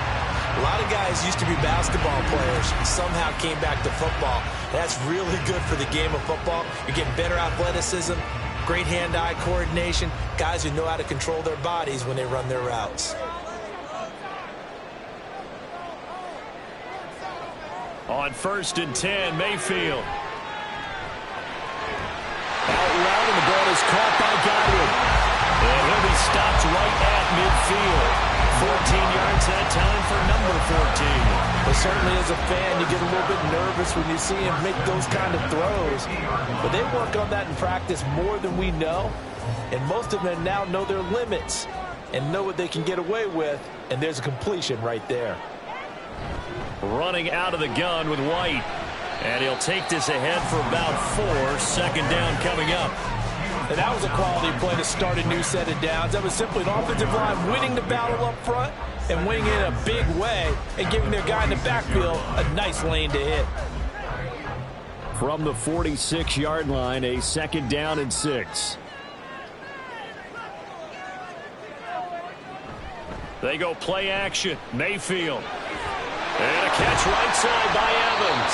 A lot of guys used to be basketball players, somehow came back to football. That's really good for the game of football. You're getting better athleticism, great hand-eye coordination, guys who know how to control their bodies when they run their routes. On 1st and 10, Mayfield. Out loud, and the ball is caught by Godwin. And he'll be stopped right at midfield. 14 yards that time for number 14. But certainly as a fan, you get a little bit nervous when you see him make those kind of throws. But they work on that in practice more than we know. And most of them now know their limits and know what they can get away with. And there's a completion right there. Running out of the gun with White. And he'll take this ahead for about 4. 2nd down coming up. And that was a quality play to start a new set of downs. That was simply an offensive line winning the battle up front and winning it in a big way and giving their guy in the backfield a nice lane to hit. From the 46-yard line, a 2nd down and 6. They go play action. Mayfield. And a catch right side by Evans.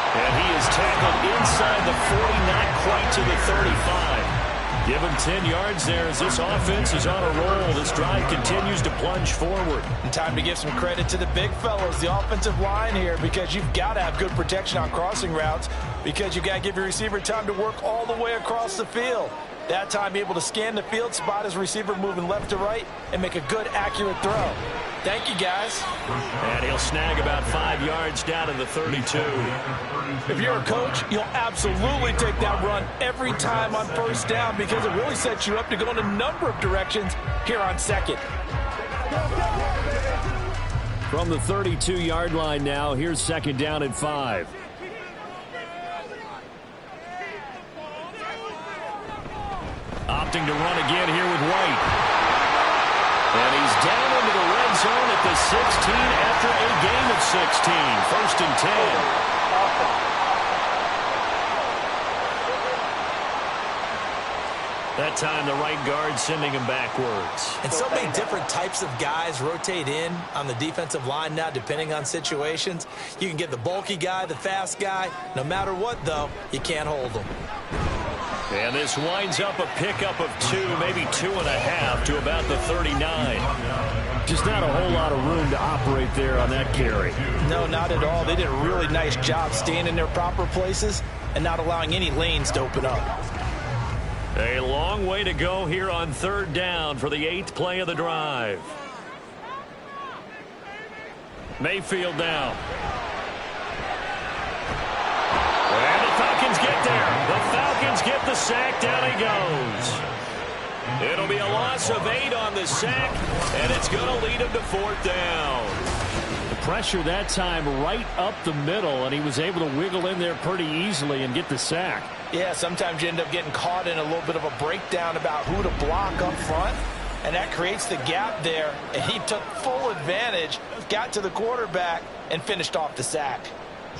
And he is tackled inside the 40, not quite to the 35. Give him 10 yards there as this offense is on a roll. This drive continues to plunge forward. And time to give some credit to the big fellows, the offensive line here, because you've got to have good protection on crossing routes, because you've got to give your receiver time to work all the way across the field. That time, be able to scan the field, spot his receiver moving left to right, and make a good, accurate throw. Thank you, guys. And he'll snag about 5 yards down to the 32. If you're a coach, you'll absolutely take that run every time on first down, because it really sets you up to go in a number of directions here on second. From the 32-yard line now, here's second down and 5. Opting to run again here with White. And he's down into the red zone at the 16 after a gain of 16. First and 10. That time the right guard sending him backwards. And so many different types of guys rotate in on the defensive line now depending on situations. You can get the bulky guy, the fast guy. No matter what, though, you can't hold them. And this winds up a pickup of 2, maybe 2.5 to about the 39. Just not a whole lot of room to operate there on that carry. No, not at all. They did a really nice job staying in their proper places and not allowing any lanes to open up. A long way to go here on third down for the 8th play of the drive. Mayfield down. And the Falcons get there. The Falcons get the sack. Down he goes. It'll be a loss of 8 on the sack, and it's going to lead him to 4th down. The pressure that time right up the middle, and he was able to wiggle in there pretty easily and get the sack. Yeah, sometimes you end up getting caught in a little bit of a breakdown about who to block up front, and that creates the gap there, and he took full advantage, got to the quarterback, and finished off the sack.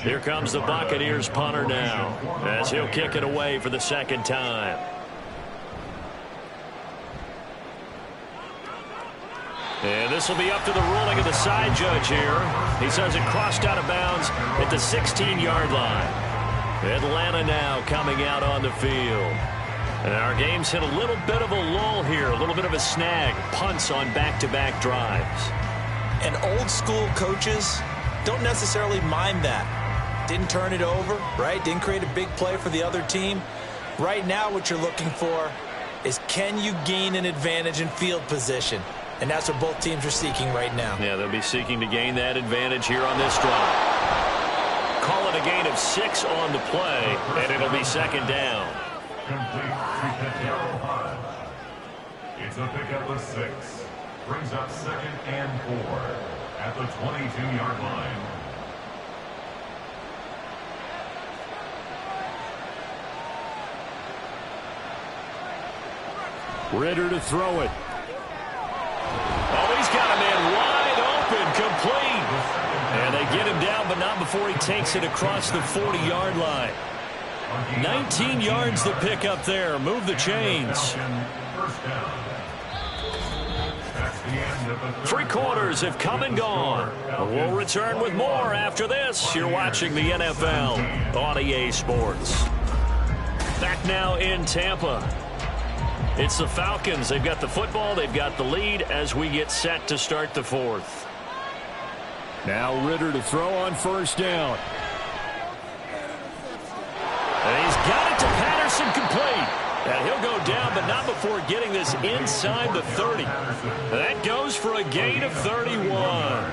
Here comes the Buccaneers punter now, as he'll kick it away for the second time. And this will be up to the ruling of the side judge here. He says it crossed out of bounds at the 16-yard line. Atlanta now coming out on the field. And our game's hit a little bit of a lull here, a little bit of a snag. Punts on back-to-back drives. And old school coaches don't necessarily mind that. Didn't turn it over, right? Didn't create a big play for the other team. Right now what you're looking for is, can you gain an advantage in field position? And that's what both teams are seeking right now. Yeah, they'll be seeking to gain that advantage here on this drive. Call it a gain of 6 on the play, and it'll be second down. Complete to Darrell Hodge. It's a pickup of 6. Brings up 2nd and 4 at the 22-yard line. Ritter to throw it. Oh, he's got a man wide open, complete. And they get him down, but not before he takes it across the 40-yard line. 19 yards to pick up there. Move the chains. 3 quarters have come and gone. We'll return with more after this. You're watching the NFL on EA Sports. Back now in Tampa. It's the Falcons. They've got the football. They've got the lead as we get set to start the 4th. Now Ritter to throw on first down. And he's got it to Patterson, complete. And he'll go down, but not before getting this inside the 30. That goes for a gain of 31.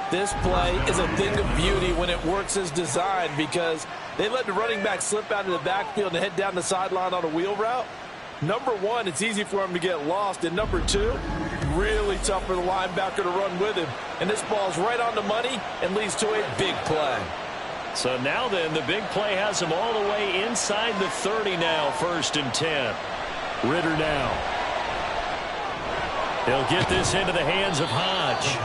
This play is a thing of beauty when it works as designed, because they let the running back slip out of the backfield and head down the sideline on a wheel route. Number 1, it's easy for him to get lost. And number 2, really tough for the linebacker to run with him. And this ball's right on the money and leads to a big play. So now then, the big play has him all the way inside the 30 now, 1st and 10. Ritter now. He'll get this into the hands of Hodge.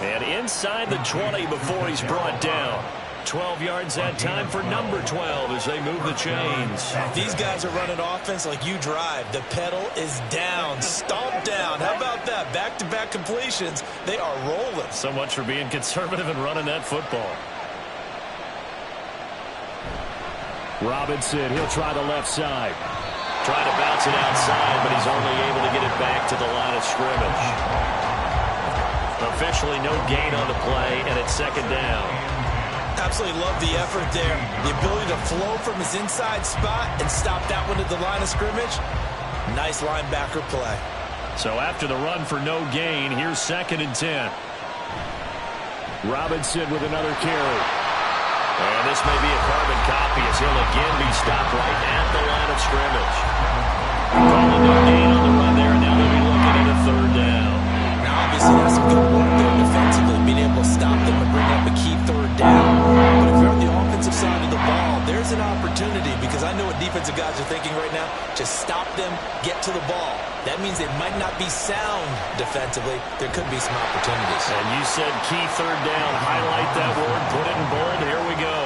And inside the 20 before he's brought down. 12 yards that time for number 12 as they move the chains. These guys are running offense like you drive. The pedal is down, stomp down. How about that? Back-to-back completions. They are rolling. So much for being conservative and running that football. Robinson, he'll try the left side. Trying to bounce it outside, but he's only able to get it back to the line of scrimmage. Officially no gain on the play, and it's second down. Absolutely love the effort there. The ability to flow from his inside spot and stop that one at the line of scrimmage. Nice linebacker play. So after the run for no gain, here's 2nd and 10. Robinson with another carry. And this may be a carbon copy as he'll again be stopped right at the line of scrimmage. Calling no gain on the run there, and now they'll be looking at a 3rd down. Now, obviously, that's some good work there defensively, being able to stop them and bring up a key 3rd down. But if you're on the offensive side of the ball, there's an opportunity because I know what defensive guys are thinking right now. Just stop them, get to the ball. That means they might not be sound defensively. There could be some opportunities. And you said key 3rd down. Highlight that word. Put it in bold. Here we go.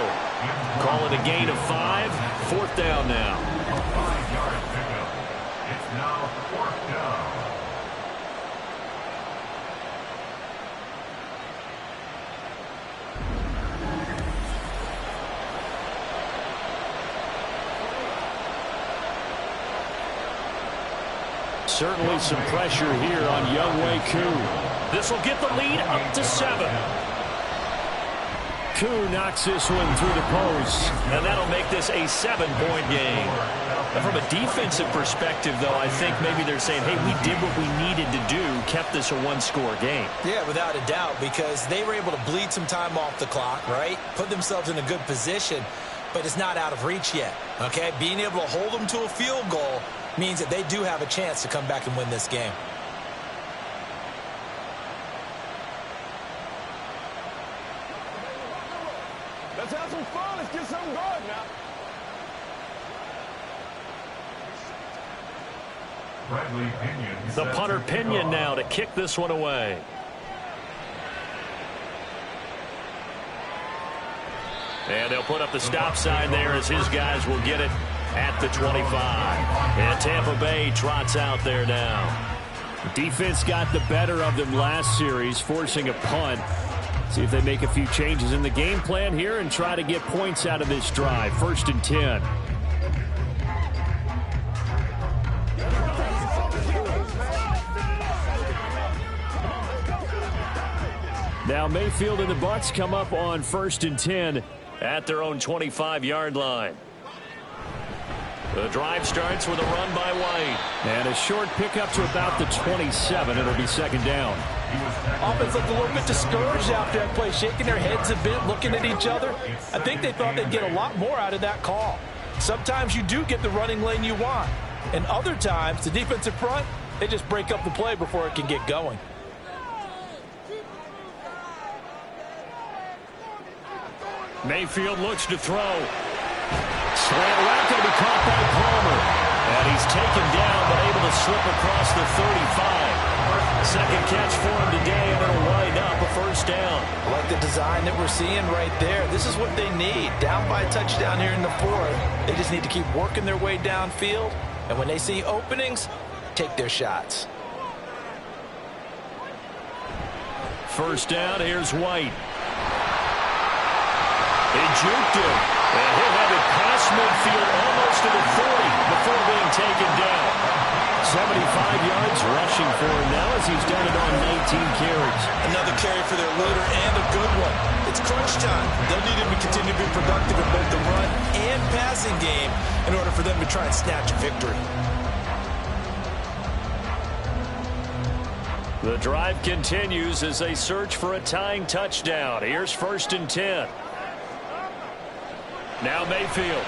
Call it a gain of 5. 4th down now. 5-yard pickup. It's now 4th down. Certainly some pressure here on Younghoe Koo. This will get the lead up to 7. Koo knocks this one through the post, and that'll make this a 7-point game. And from a defensive perspective, though, I think maybe they're saying, hey, we did what we needed to do, kept this a 1-score game. Yeah, without a doubt, because they were able to bleed some time off the clock, right? Put themselves in a good position, but it's not out of reach yet, okay? Being able to hold them to a field goal means that they do have a chance to come back and win this game. Let's have some fun. Let's get something going now. The punter Pinion now to kick this one away. And they'll put up the stop sign there as his guys will get it at the 25. And Tampa Bay trots out there now. Defense got the better of them last series, forcing a punt. See if they make a few changes in the game plan here and try to get points out of this drive. 1st and 10. Now Mayfield and the Bucs come up on 1st and 10 at their own 25-yard line. The drive starts with a run by White. And a short pickup to about the 27. It'll be 2nd down. Offense looked a little bit discouraged after that play, shaking their heads a bit, looking at each other. I think they thought they'd get a lot more out of that call. Sometimes you do get the running lane you want. And other times, the defensive front, they just break up the play before it can get going. Mayfield looks to throw. Slant route going to be caught by Palmer. And he's taken down, but able to slip across the 35. 2nd catch for him today, and it'll wind up a 1st down. I like the design that we're seeing right there. This is what they need. Down by a touchdown here in the 4th. They just need to keep working their way downfield. And when they see openings, take their shots. 1st down, here's White. He juked him, and he'll have it past midfield almost to the 40 before being taken down. 75 yards rushing for him now as he's done it on 19 carries. Another carry for their leader and a good one. It's crunch time. They'll need him to continue to be productive in both the run and passing game in order for them to try and snatch a victory. The drive continues as they search for a tying touchdown. Here's 1st and 10. Now Mayfield.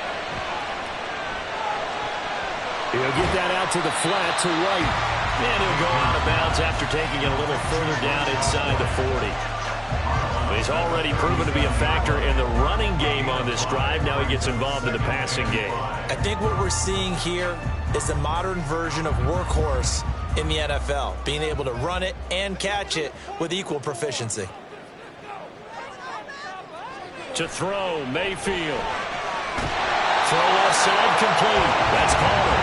He'll get that out to the flat to White. And he'll go out of bounds after taking it a little further down inside the 40. He's already proven to be a factor in the running game on this drive. Now he gets involved in the passing game. I think what we're seeing here is the modern version of workhorse in the NFL, being able to run it and catch it with equal proficiency. To throw, Mayfield. Throw left side, complete. That's Palmer.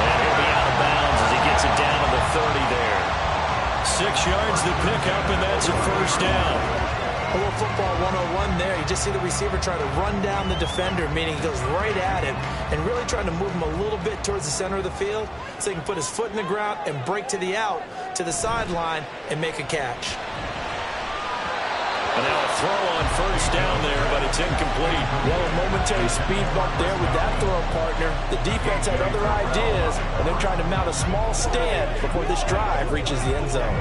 And he'll be out of bounds as he gets it down to the 30 there. 6 yards to pick up, and that's a first down. A little football 101 there. You just see the receiver try to run down the defender, meaning he goes right at him and really trying to move him a little bit towards the center of the field so he can put his foot in the ground and break to the out, to the sideline, and make a catch. And now a throw on first down there, but it's incomplete. Well, a momentary speed bump there with that throw partner. The defense had other ideas, and they're trying to mount a small stand before this drive reaches the end zone.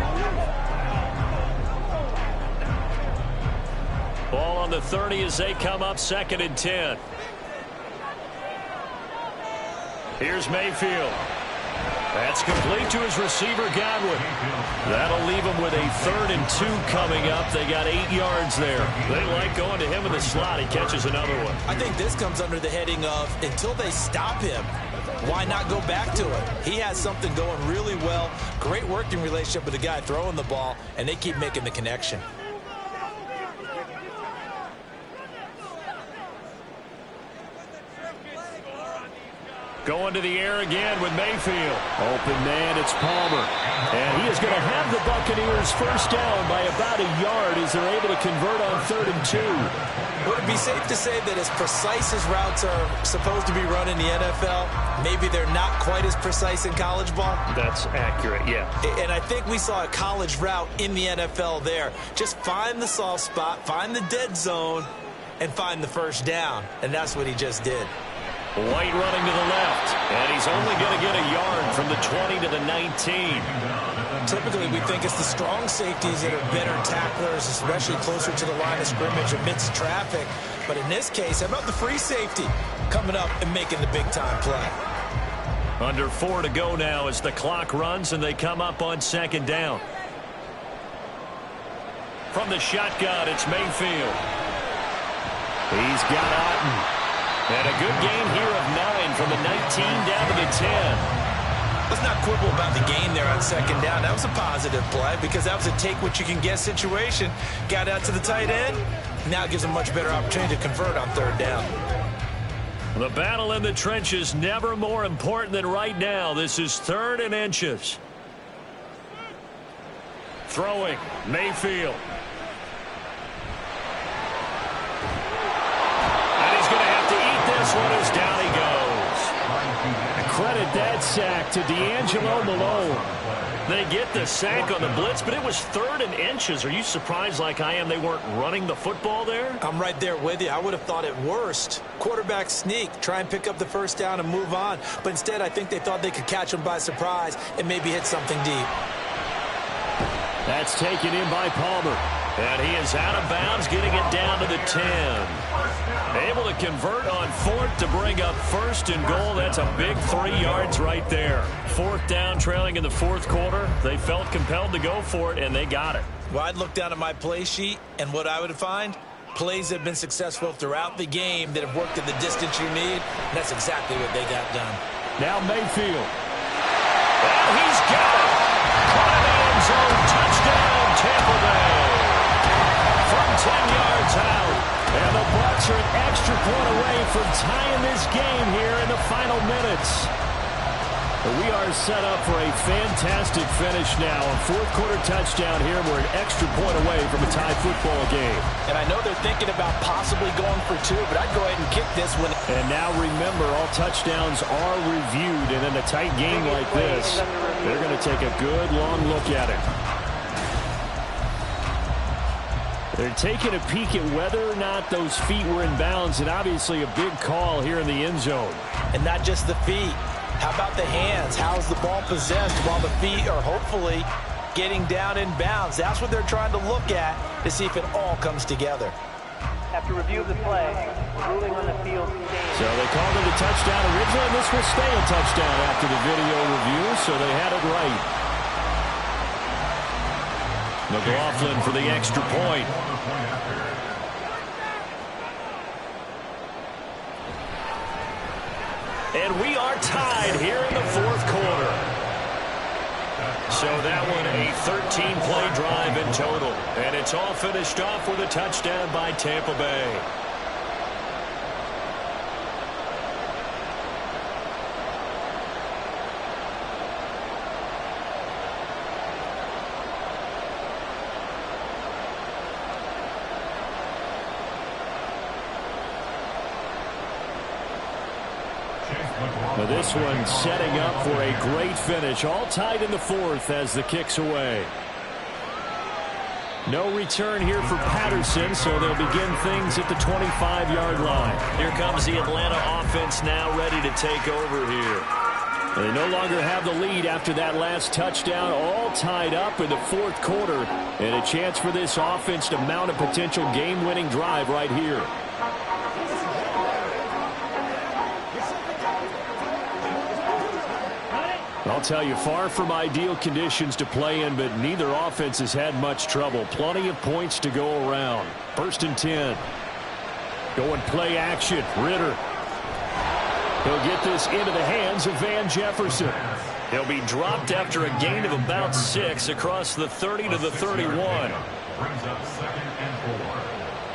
Ball on the 30 as they come up 2nd and 10. Here's Mayfield. That's complete to his receiver, Godwin. That'll leave him with a 3rd and 2 coming up. They got 8 yards there. They like going to him in the slot. He catches another one. I think this comes under the heading of until they stop him, why not go back to it? He has something going really well. Great working relationship with the guy throwing the ball, and they keep making the connection. Going to the air again with Mayfield. Open man, it's Palmer. And he is going to have the Buccaneers first down by about a yard as they're able to convert on 3rd and 2. Would it be safe to say that as precise as routes are supposed to be run in the NFL, maybe they're not quite as precise in college ball? That's accurate, yeah. And I think we saw a college route in the NFL there. Just find the soft spot, find the dead zone, and find the first down. And that's what he just did. White running to the left, and he's only going to get a yard from the 20 to the 19. Typically, we think it's the strong safeties that are better tacklers, especially closer to the line of scrimmage amidst traffic. But in this case, how about the free safety coming up and making the big-time play? Under 4 to go now as the clock runs, and they come up on 2nd down. From the shotgun, it's Mayfield. He's got Otten. And a good gain here of 9 from the 19 down to the 10. Let's not quibble about the gain there on 2nd down. That was a positive play because that was a take-what-you-can-get situation. Got out to the tight end. Now it gives them a much better opportunity to convert on 3rd down. The battle in the trenches never more important than right now. This is 3rd and inches. Throwing, Mayfield. This one is down he goes. Credit that sack to D'Angelo Malone. They get the sack on the blitz, but it was 3rd and inches. Are you surprised like I am they weren't running the football there? I'm right there with you. I would have thought at worst. Quarterback sneak, try and pick up the first down and move on. But instead, I think they thought they could catch him by surprise and maybe hit something deep. That's taken in by Palmer. And he is out of bounds, getting it down to the 10. Able to convert on 4th to bring up 1st and goal. That's a big 3 yards right there. 4th down, trailing in the 4th quarter. They felt compelled to go for it, and they got it. Well, I'd look down at my play sheet, and what I would find, plays that have been successful throughout the game that have worked at the distance you need, and that's exactly what they got done. Now Mayfield. Well, he's got it. Caught in the end zone. Touchdown, Tampa Bay. From 10 yards out. And the Bucs are an extra point away from tying this game here in the final minutes. We are set up for a fantastic finish now. A 4th quarter touchdown here. We're an extra point away from a tie football game. And I know they're thinking about possibly going for 2, but I'd go ahead and kick this one. And now remember, all touchdowns are reviewed. And in a tight game like this, they're going to take a good long look at it. They're taking a peek at whether or not those feet were in bounds, and obviously a big call here in the end zone. And not just the feet. How about the hands? How's the ball possessed while the feet are hopefully getting down in bounds? That's what they're trying to look at to see if it all comes together. After review of the play, ruling on the field. So they called it a touchdown originally, and this will stay a touchdown after the video review, so they had it right. McLaughlin for the extra point. And we are tied here in the 4th quarter. So that one a 13-play drive in total. And it's all finished off with a touchdown by Tampa Bay. Now this one setting up for a great finish. All tied in the fourth as the kick's away. No return here for Patterson, so they'll begin things at the 25-yard line. Here comes the Atlanta offense now ready to take over here. They no longer have the lead after that last touchdown, all tied up in the fourth quarter, and a chance for this offense to mount a potential game-winning drive right here. I'll tell you, far from ideal conditions to play in, but neither offense has had much trouble. Plenty of points to go around. 1st and 10. Going play action. Ritter. He'll get this into the hands of Van Jefferson. He'll be dropped after a gain of about 6 across the 30 to the 31. Brings up 2nd and 4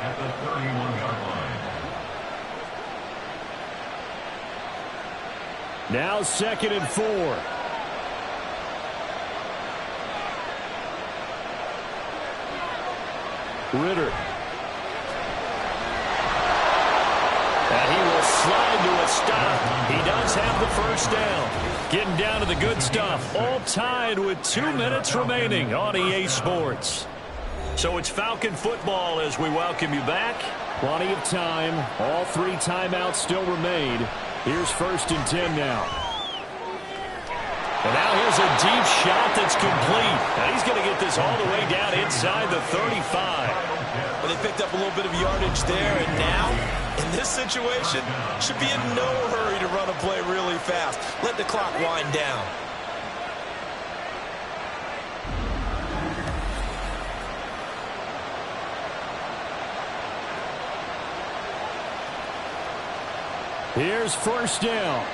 at the 31-yard line. Now 2nd and 4. Ritter. And he will slide to a stop. He does have the first down. Getting down to the good stuff. All tied with 2 minutes remaining on EA Sports. So it's Falcon football as we welcome you back. Plenty of time. All 3 timeouts still remain. Here's 1st and 10 now. And now here's a deep shot that's complete. And he's going to get this all the way down inside the 35. Well, they picked up a little bit of yardage there, and now, in this situation, should be in no hurry to run a play really fast. Let the clock wind down. Here's 1st down.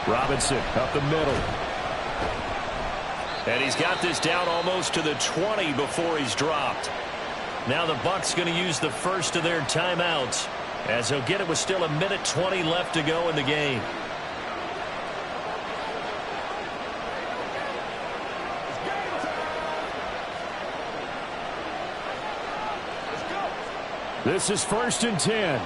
Robinson up the middle. And he's got this down almost to the 20 before he's dropped. Now the Bucs going to use the first of their timeouts as he'll get it with still 1:20 left to go in the game. This is 1st and 10.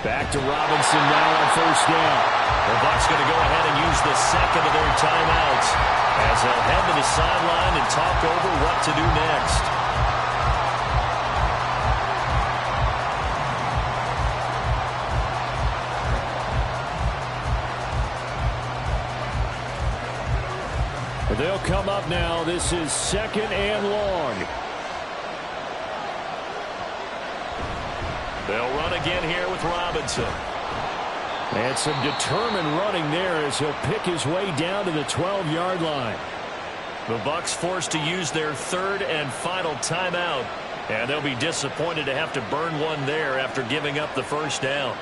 Back to Robinson now on 1st down. The Bucs going to go ahead and use the second of their timeouts as they'll head to the sideline and talk over what to do next. They'll come up now. This is 2nd and long. They'll run again here with Robinson. And some determined running there as he'll pick his way down to the 12-yard line. The Bucs forced to use their 3rd and final timeout. And they'll be disappointed to have to burn one there after giving up the first down.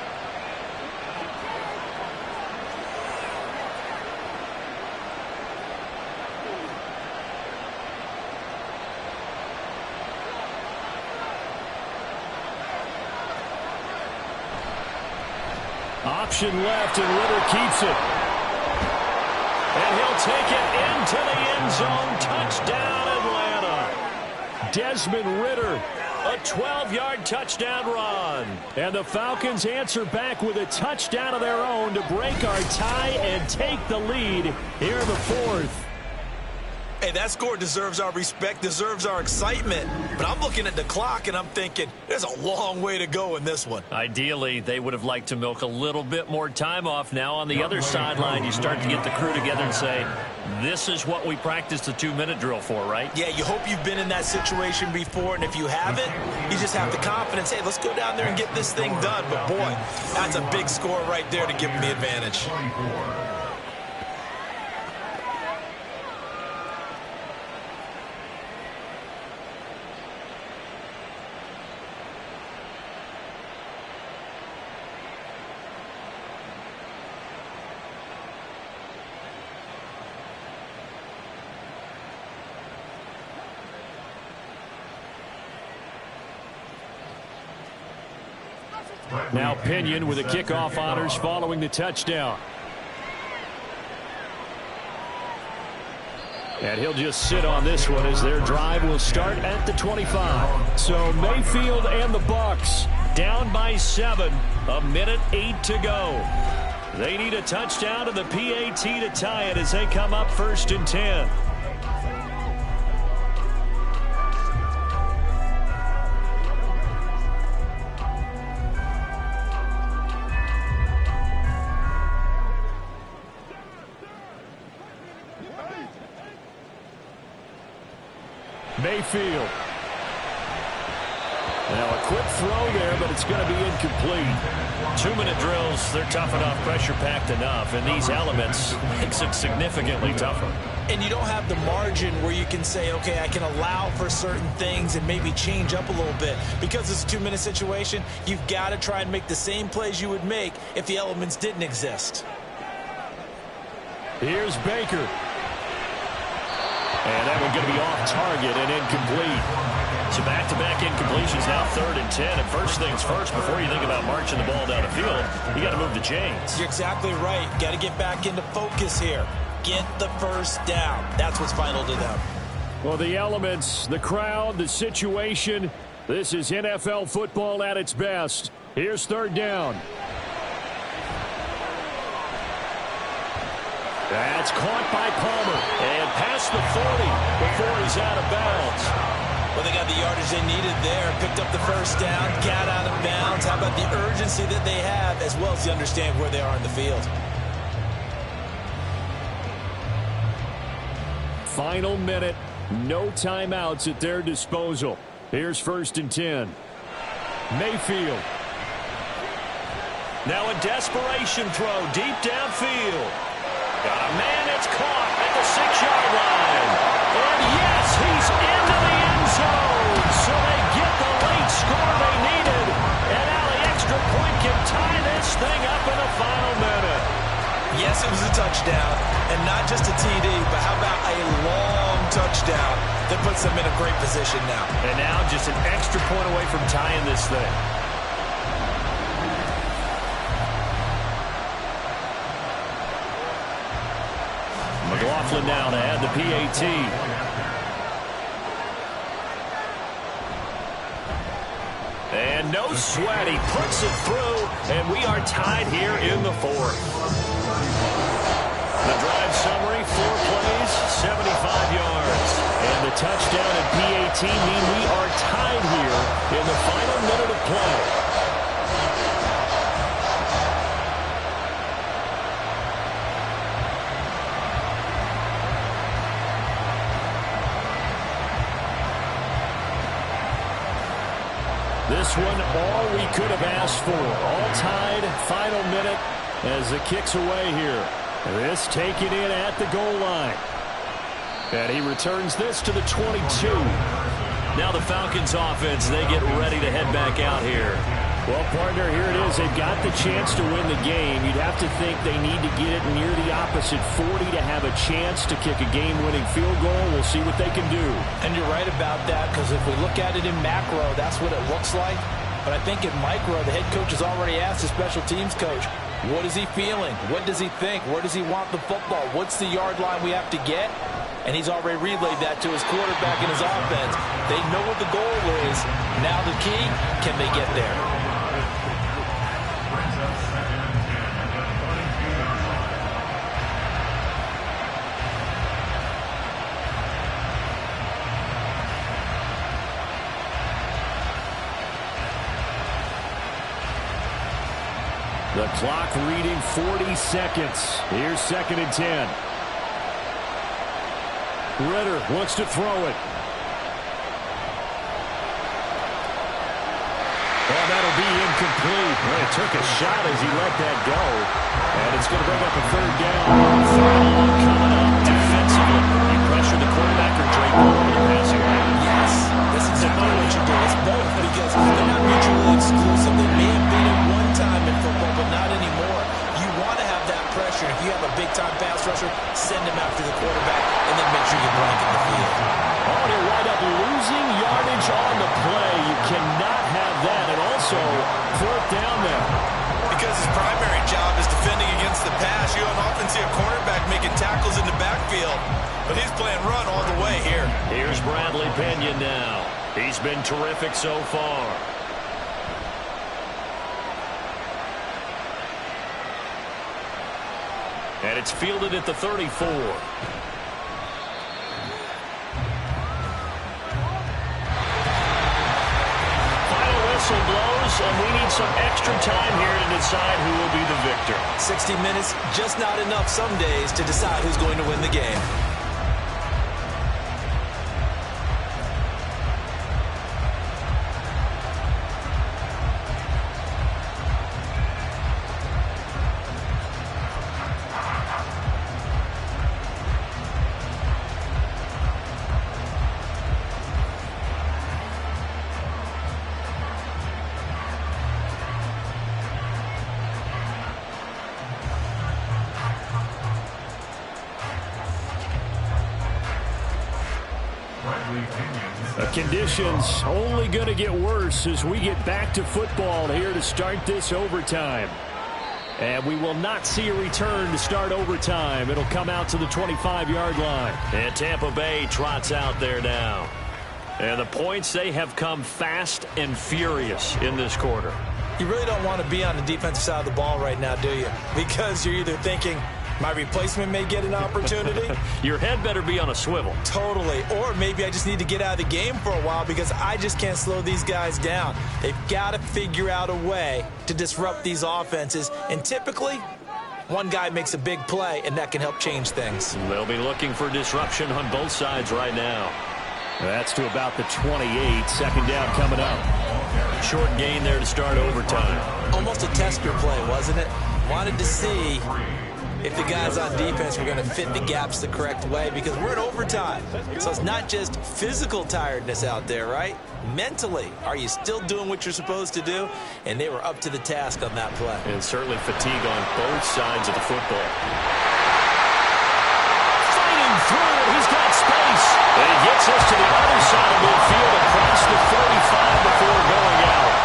Option left, and Ritter keeps it. And he'll take it into the end zone. Touchdown, Atlanta. Desmond Ritter, a 12-yard touchdown run. And the Falcons answer back with a touchdown of their own to break our tie and take the lead here in the fourth. Hey, that score deserves our respect, deserves our excitement. But I'm looking at the clock, and I'm thinking there's a long way to go in this one. Ideally, they would have liked to milk a little bit more time off. Now on the other sideline, you start to get the crew together and say, this is what we practiced the 2-minute drill for, right? Yeah, you hope you've been in that situation before, and if you haven't, you just have the confidence, hey, let's go down there and get this thing done. But, boy, that's a big score right there to give them the advantage. Now Pinion with the kickoff honors following the touchdown. And he'll just sit on this one as their drive will start at the 25. So Mayfield and the Bucs down by 7, 1:08 to go. They need a touchdown and the PAT to tie it as they come up 1st and 10. Mayfield. Now a quick throw there, but it's going to be incomplete. 2-minute drills, they're tough enough, pressure-packed enough, and these elements makes it significantly tougher. And you don't have the margin where you can say, okay, I can allow for certain things and maybe change up a little bit. Because it's a 2-minute situation, you've got to try and make the same plays you would make if the elements didn't exist. Here's Baker. And that one going to be off target and incomplete. So back-to-back incompletions, now 3rd and 10. And first things first, before you think about marching the ball down the field, you got to move the chains. You're exactly right. Got to get back into focus here. Get the first down. That's what's vital to them. Well, the elements, the crowd, the situation, this is NFL football at its best. Here's 3rd down. That's caught by Palmer. And past the 40 before he's out of bounds. Well, they got the yardage they needed there. Picked up the first down, got out of bounds. How about the urgency that they have, as well as to understand where they are in the field. Final minute. No timeouts at their disposal. Here's 1st and 10. Mayfield. Now a desperation throw deep downfield. Got a man, it's caught at the 6-yard line. And yes, he's into the end zone. So they get the late score they needed. And now the extra point can tie this thing up in the final minute. Yes, it was a touchdown. And not just a TD, but how about a long touchdown that puts them in a great position now. And now just an extra point away from tying this thing. McLaughlin now to add the PAT. And no sweat. He puts it through, and we are tied here in the 4th. The drive summary, 4 plays, 75 yards. And the touchdown and PAT mean we are tied here in the final minute of play. This one, all we could have asked for. All tied, final minute as it kicks away here. This taken in at the goal line. And he returns this to the 22. Now the Falcons offense, they get ready to head back out here. Well, partner, here it is. They've got the chance to win the game. You'd have to think they need to get it near the opposite 40 to have a chance to kick a game-winning field goal. We'll see what they can do. And you're right about that, because if we look at it in macro, that's what it looks like. But I think in micro, the head coach has already asked the special teams coach, what is he feeling? What does he think? Where does he want the football? What's the yard line we have to get? And he's already relayed that to his quarterback and his offense. They know what the goal is. Now the key, can they get there? The clock reading 40 seconds. Here's 2nd and 10. Ritter wants to throw it. Oh, that'll be incomplete. Well, he took a shot as he let that go. And it's going to bring up a 3rd down. Coming up defensively. You pressure the quarterback or Drake over the passing lane. Yes, that's exactly what you do. It's both, because they're not mutually exclusive. They may have been at one time in football, but not anymore. You want to have that pressure. If you have a big-time pass rusher, send him after the quarterback, and then make sure you blanket the field. Oh, to wind up losing yardage on the play. You cannot have that. And also, 4th down there. Because his primary job is defending against the pass. You don't often see a cornerback making tackles in the backfield. but he's playing run all the way here. Here's Bradley Pinion now. He's been terrific so far. And it's fielded at the 34. Whistle blows, and we need some extra time here to decide who will be the victor. 60 minutes, just not enough some days to decide who's going to win the game. Conditions only going to get worse as we get back to football here to start this overtime. And we will not see a return to start overtime. It'll come out to the 25-yard line. And Tampa Bay trots out there now. And the points, they have come fast and furious in this quarter. You really don't want to be on the defensive side of the ball right now, do you? Because you're either thinking, my replacement may get an opportunity. Your head better be on a swivel. Totally. Or maybe I just need to get out of the game for a while because I just can't slow these guys down. They've got to figure out a way to disrupt these offenses. And typically, one guy makes a big play, and that can help change things. They'll be looking for disruption on both sides right now. That's to about the 28. Second down coming up. Short gain there to start overtime. Almost a tester play, wasn't it? Wanted to see if the guys on defense were going to fit the gaps the correct way, because we're in overtime. So it's not just physical tiredness out there, right? Mentally, are you still doing what you're supposed to do? And they were up to the task on that play. And certainly fatigue on both sides of the football. Fighting through, and he's got space. And he gets us to the other side of midfield across the 45 before going out.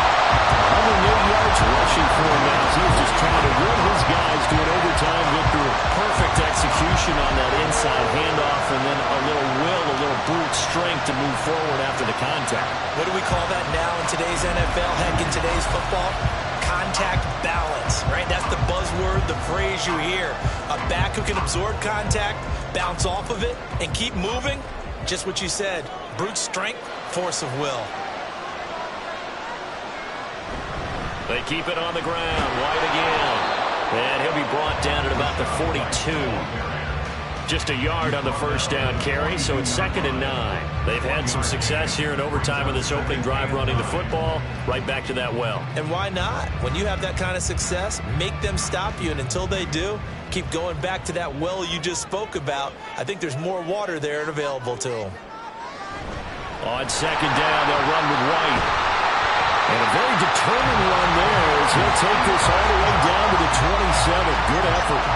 108 yards rushing for him now. He was just trying to run his guys to an overtime victory. Perfect execution on that inside handoff, and then a little will, a little brute strength to move forward after the contact. What do we call that now in today's NFL, heck, in today's football? Contact balance, right? That's the buzzword, the phrase you hear. A back who can absorb contact, bounce off of it, and keep moving. Just what you said, brute strength, force of will. They keep it on the ground. White again. And he'll be brought down at about the 42. Just a yard on the first down carry, so it's 2nd and 9. They've had some success here in overtime in this opening drive running the football. Right back to that well. And why not? When you have that kind of success, make them stop you. And until they do, keep going back to that well you just spoke about. I think there's more water there and available to them. On second down, they'll run with White. And a very determined run there as he'll take this all the way down to the 27. Good effort.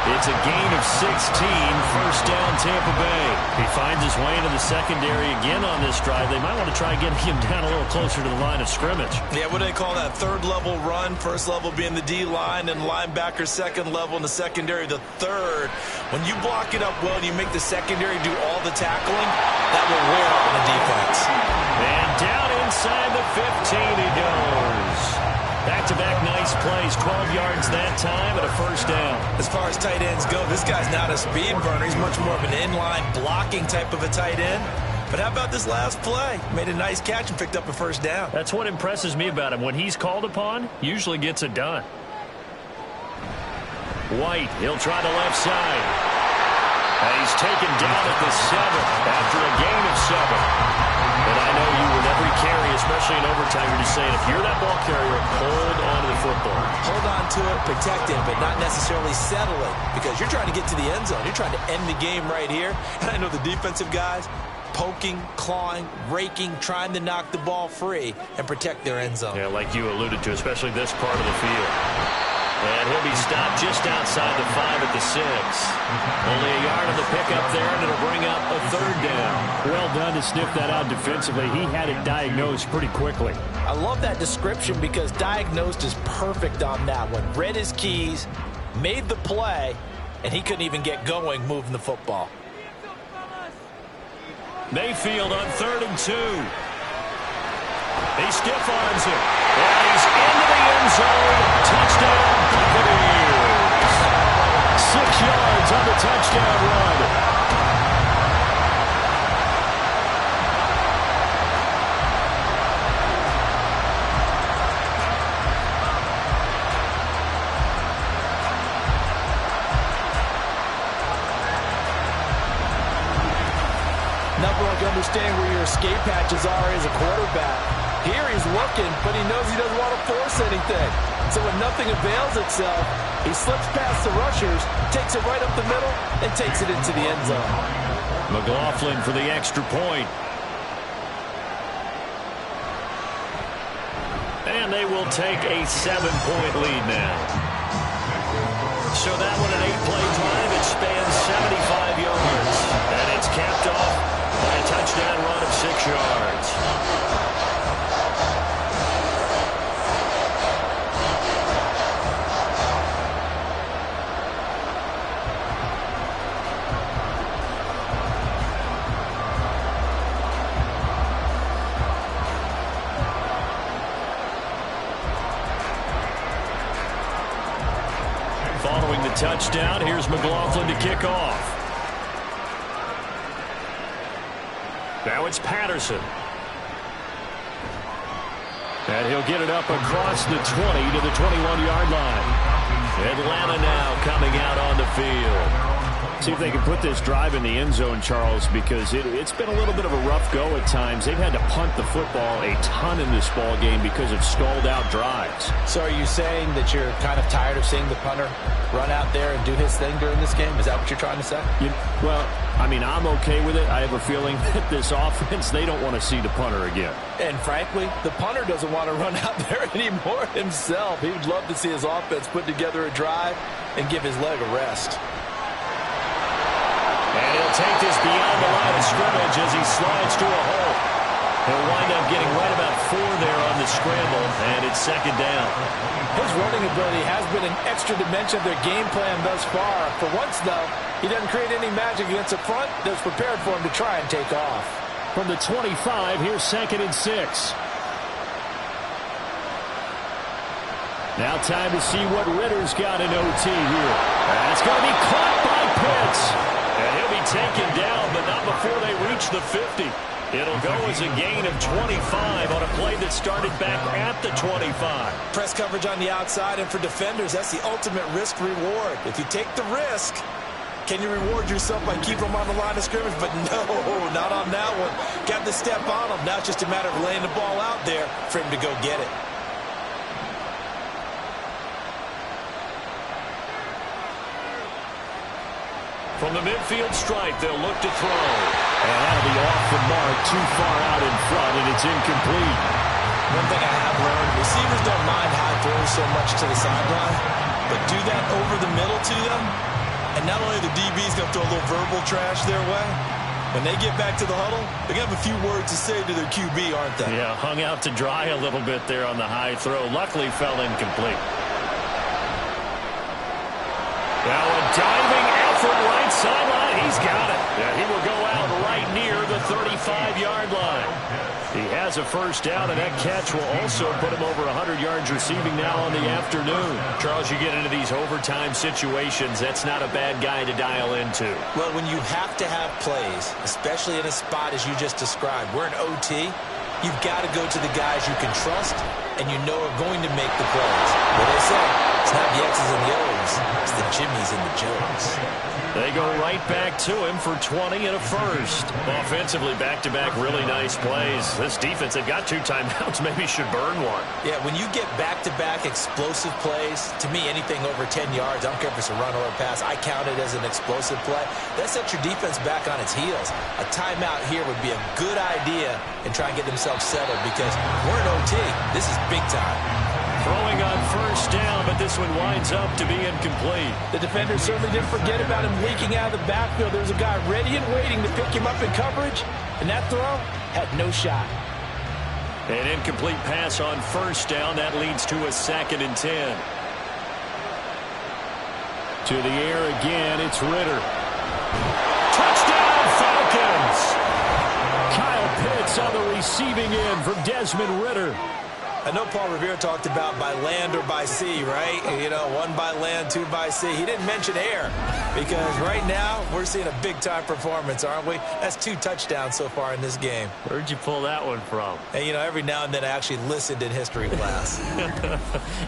It's a gain of 16. First down, Tampa Bay. He finds his way into the secondary again on this drive. They might want to try getting him down a little closer to the line of scrimmage. Yeah, what do they call that? Third level run. First level being the D-line, and linebacker second level, and the secondary the third. When you block it up well and you make the secondary do all the tackling, that will wear on the defense. And down inside the 15 he goes. Back-to-back nice plays, 12 yards that time, and a first down. As far as tight ends go, this guy's not a speed burner. He's much more of an inline blocking type of a tight end. But how about this last play? Made a nice catch and picked up a first down. That's what impresses me about him. When he's called upon, usually gets it done. White, he'll try the left side. And he's taken down at the 7 after a gain of 7. And I know you with every carry, especially in overtime, you're just saying, if you're that ball carrier, hold on to the football. Hold on to it, protect it, but not necessarily settle it, because you're trying to get to the end zone. You're trying to end the game right here. And I know the defensive guys poking, clawing, raking, trying to knock the ball free and protect their end zone. Yeah, like you alluded to, especially this part of the field. And he'll be stopped just outside the 5 at the 6. Only a yard on the pickup there, and it'll bring up a third down. Well done to sniff that out defensively. He had it diagnosed pretty quickly. I love that description because diagnosed is perfect on that one. Read his keys, made the play, and he couldn't even get going moving the football. Mayfield on 3rd and 2. He stiff arms it. And he's into the end zone. Touchdown, Buccaneers. 6 yards on the touchdown run. Nothing like understanding where your escape hatches are as a quarterback. Here he's looking, but he knows he doesn't want to force anything. So when nothing avails itself, he slips past the rushers, takes it right up the middle, and takes it into the end zone. McLaughlin for the extra point. And they will take a 7-point lead now. So that one an 8-play drive. It spans 75 yards. And it's capped off by a touchdown run of 6 yards. Following the touchdown, here's McLaughlin to kick off. Now it's Patterson. And he'll get it up across the 20 to the 21-yard line. Atlanta now coming out on the field. See if they can put this drive in the end zone, Charles, because it's been a little bit of a rough go at times. They've had to punt the football a ton in this ball game because of stalled-out drives. So are you saying that you're kind of tired of seeing the punter run out there and do his thing during this game? Is that what you're trying to say? Well, I mean, I'm okay with it. I have a feeling that this offense, they don't want to see the punter again. And frankly, the punter doesn't want to run out there anymore himself. He would love to see his offense put together a drive and give his leg a rest. And he'll take this beyond the line of scrimmage as he slides to a hole. He'll wind up getting right about 4 there on the scramble, and it's 2nd down. His running ability has been an extra dimension of their game plan thus far. For once, though, he doesn't create any magic against the front that's prepared for him to try and take off. From the 25, here's 2nd and 6. Now time to see what Ritter's got in OT here. That's going to be caught by Pitts. And he'll be taken down, but not before they reach the 50. It'll go as a gain of 25 on a play that started back at the 25. Press coverage on the outside, and for defenders, that's the ultimate risk-reward. If you take the risk, can you reward yourself by keeping them on the line of scrimmage? But no, not on that one. Got the step on him. Now it's just a matter of laying the ball out there for him to go get it. From the midfield stripe, they'll look to throw. And that'll be off the mark, too far out in front, and it's incomplete. One thing I have learned, receivers don't mind high throws so much to the sideline, but do that over the middle to them, and not only the DB's going to throw a little verbal trash their way, when they get back to the huddle, they're going to have a few words to say to their QB, aren't they? Yeah, hung out to dry a little bit there on the high throw. Luckily fell incomplete. Now a diving effort right sideline. He's got it. Yeah, he will go out right near the 35-yard line. He has a first down, and that catch will also put him over 100 yards receiving now on the afternoon. Charles, you get into these overtime situations, that's not a bad guy to dial into. Well, when you have to have plays, especially in a spot as you just described, we're in OT, you've got to go to the guys you can trust and you know are going to make the plays. What they say, it's not the X's and the O's, it's the Jimmys and the Joes. They go right back to him for 20 and a first. Offensively, back-to-back really nice plays. This defense, they've got 2 timeouts, maybe should burn one. Yeah, when you get back-to-back explosive plays, to me, anything over 10 yards, I don't care if it's a run or a pass, I count it as an explosive play. That sets your defense back on its heels. A timeout here would be a good idea and try and get themselves settled because we're in OT. This is big time. Throwing on first down, but this one winds up to be incomplete. The defender certainly didn't forget about him leaking out of the backfield. There's a guy ready and waiting to pick him up in coverage, and that throw had no shot. An incomplete pass on first down. That leads to a 2nd and 10. To the air again, it's Ritter. Touchdown, Falcons! receiving end from Desmond Ridder. I know Paul Revere talked about by land or by sea, right? You know, one by land, two by sea. He didn't mention air because right now we're seeing a big-time performance, aren't we? That's 2 touchdowns so far in this game. Where'd you pull that one from? And, you know, every now and then I actually listened in history class.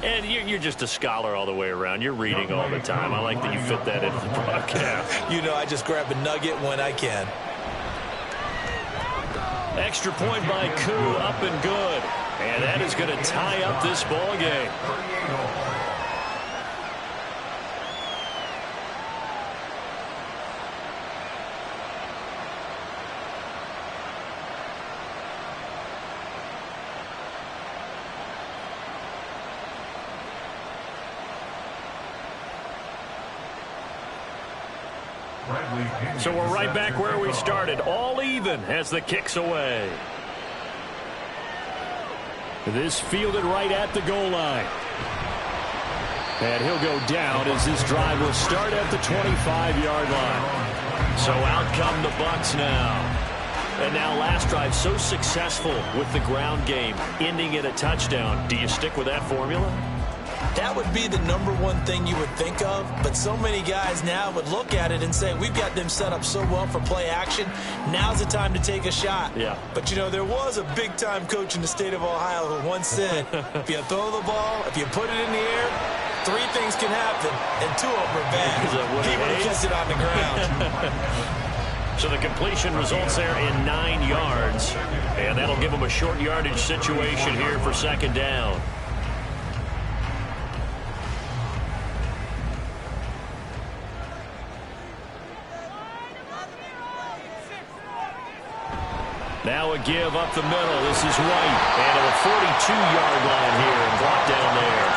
And you're just a scholar all the way around. You're reading all the time. I like that you fit that into the broadcast. You know, I just grab a nugget when I can. Extra point by Koo, up and good. And that is going to tie up this ball game. So we're right back where we started, all even as the kick's away. This fielded right at the goal line. And he'll go down as this drive will start at the 25-yard line. So out come the Bucs now. And now last drive so successful with the ground game, ending in a touchdown. Do you stick with that formula? That would be the #1 thing you would think of, but so many guys now would look at it and say, we've got them set up so well for play action, now's the time to take a shot. Yeah. But, you know, there was a big-time coach in the state of Ohio who once said, if you throw the ball, if you put it in the air, 3 things can happen, and 2 of them are bad. He would have kissed it on the ground. So the completion results there in 9 yards, and that'll give them a short yardage situation here for 2nd down. Now a give up the middle. This is White. And to the 42-yard line here and brought down there.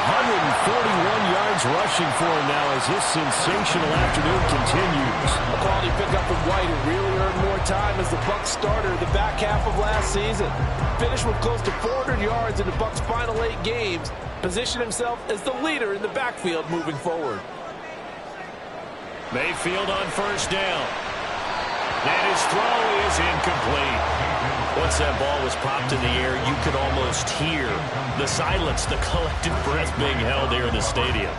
141 yards rushing for him now as his sensational afternoon continues. A quality pickup from White, who really earned more time as the Bucs starter the back half of last season. Finished with close to 400 yards in the Bucs' final 8 games. Positioned himself as the leader in the backfield moving forward. Mayfield on 1st down. And his throw is incomplete. Once that ball was popped in the air, you could almost hear the silence, the collective breath being held here in the stadium.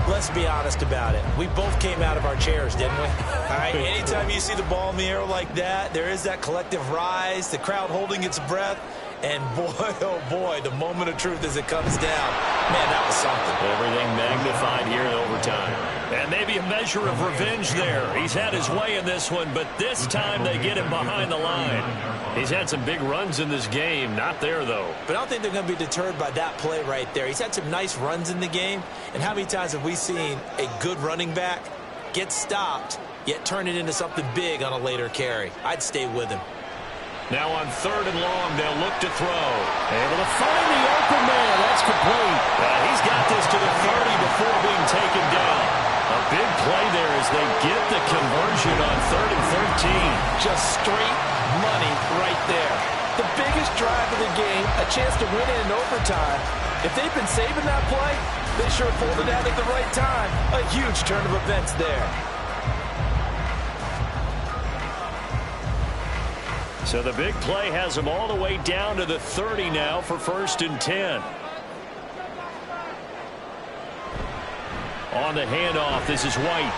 Let's be honest about it. We both came out of our chairs, didn't we? All right, anytime you see the ball in the air like that, there is that collective rise, the crowd holding its breath, and boy, oh boy, the moment of truth as it comes down. Man, that was something. Everything magnified here in overtime. And maybe a measure of revenge there. He's had his way in this one, but this time they get him behind the line. He's had some big runs in this game. Not there, though. But I don't think they're going to be deterred by that play right there. He's had some nice runs in the game. And how many times have we seen a good running back get stopped, yet turn it into something big on a later carry? I'd stay with him. Now on 3rd and long, they'll look to throw. Able to find the open man. That's complete. He's got this to the 30 before being taken down. A big play there as they get the conversion on 3rd and 13. Just straight money right there. The biggest drive of the game, a chance to win it in overtime. If they've been saving that play, they sure pulled it out at the right time. A huge turn of events there. So the big play has them all the way down to the 30 now for 1st and 10. On the handoff, this is White.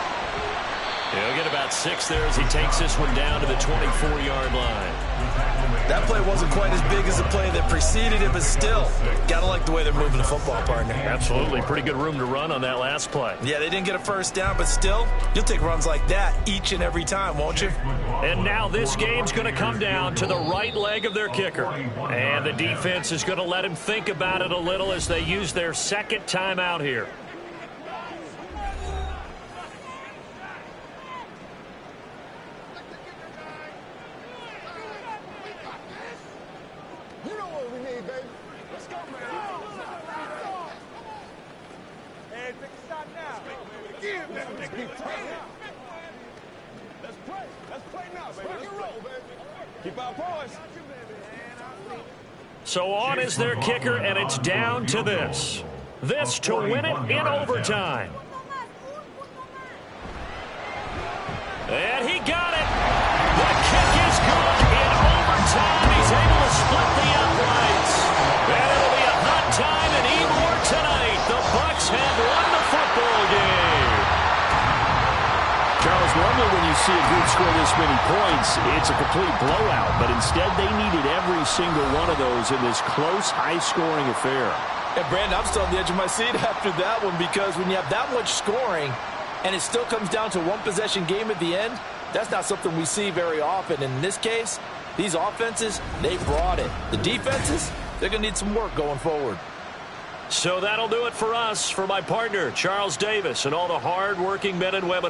He'll get about 6 there as he takes this one down to the 24-yard line. That play wasn't quite as big as the play that preceded it, but still, gotta like the way they're moving the football, partner. Absolutely. Pretty good room to run on that last play. Yeah, they didn't get a 1st down, but still, you'll take runs like that each and every time, won't you? And now this game's going to come down to the right leg of their kicker. And the defense is going to let him think about it a little as they use their 2nd timeout here. So on is their kicker, and it's down to this. This to win it in overtime. And he got it. The kick is good in overtime. see a group score this many points, it's a complete blowout. But instead, they needed every single one of those in this close, high-scoring affair. And, Brandon, I'm still on the edge of my seat after that one because when you have that much scoring and it still comes down to one-possession game at the end, that's not something we see very often. In this case, these offenses, they brought it. The defenses, they're going to need some work going forward. So that'll do it for us. For my partner, Charles Davis, and all the hard-working men and women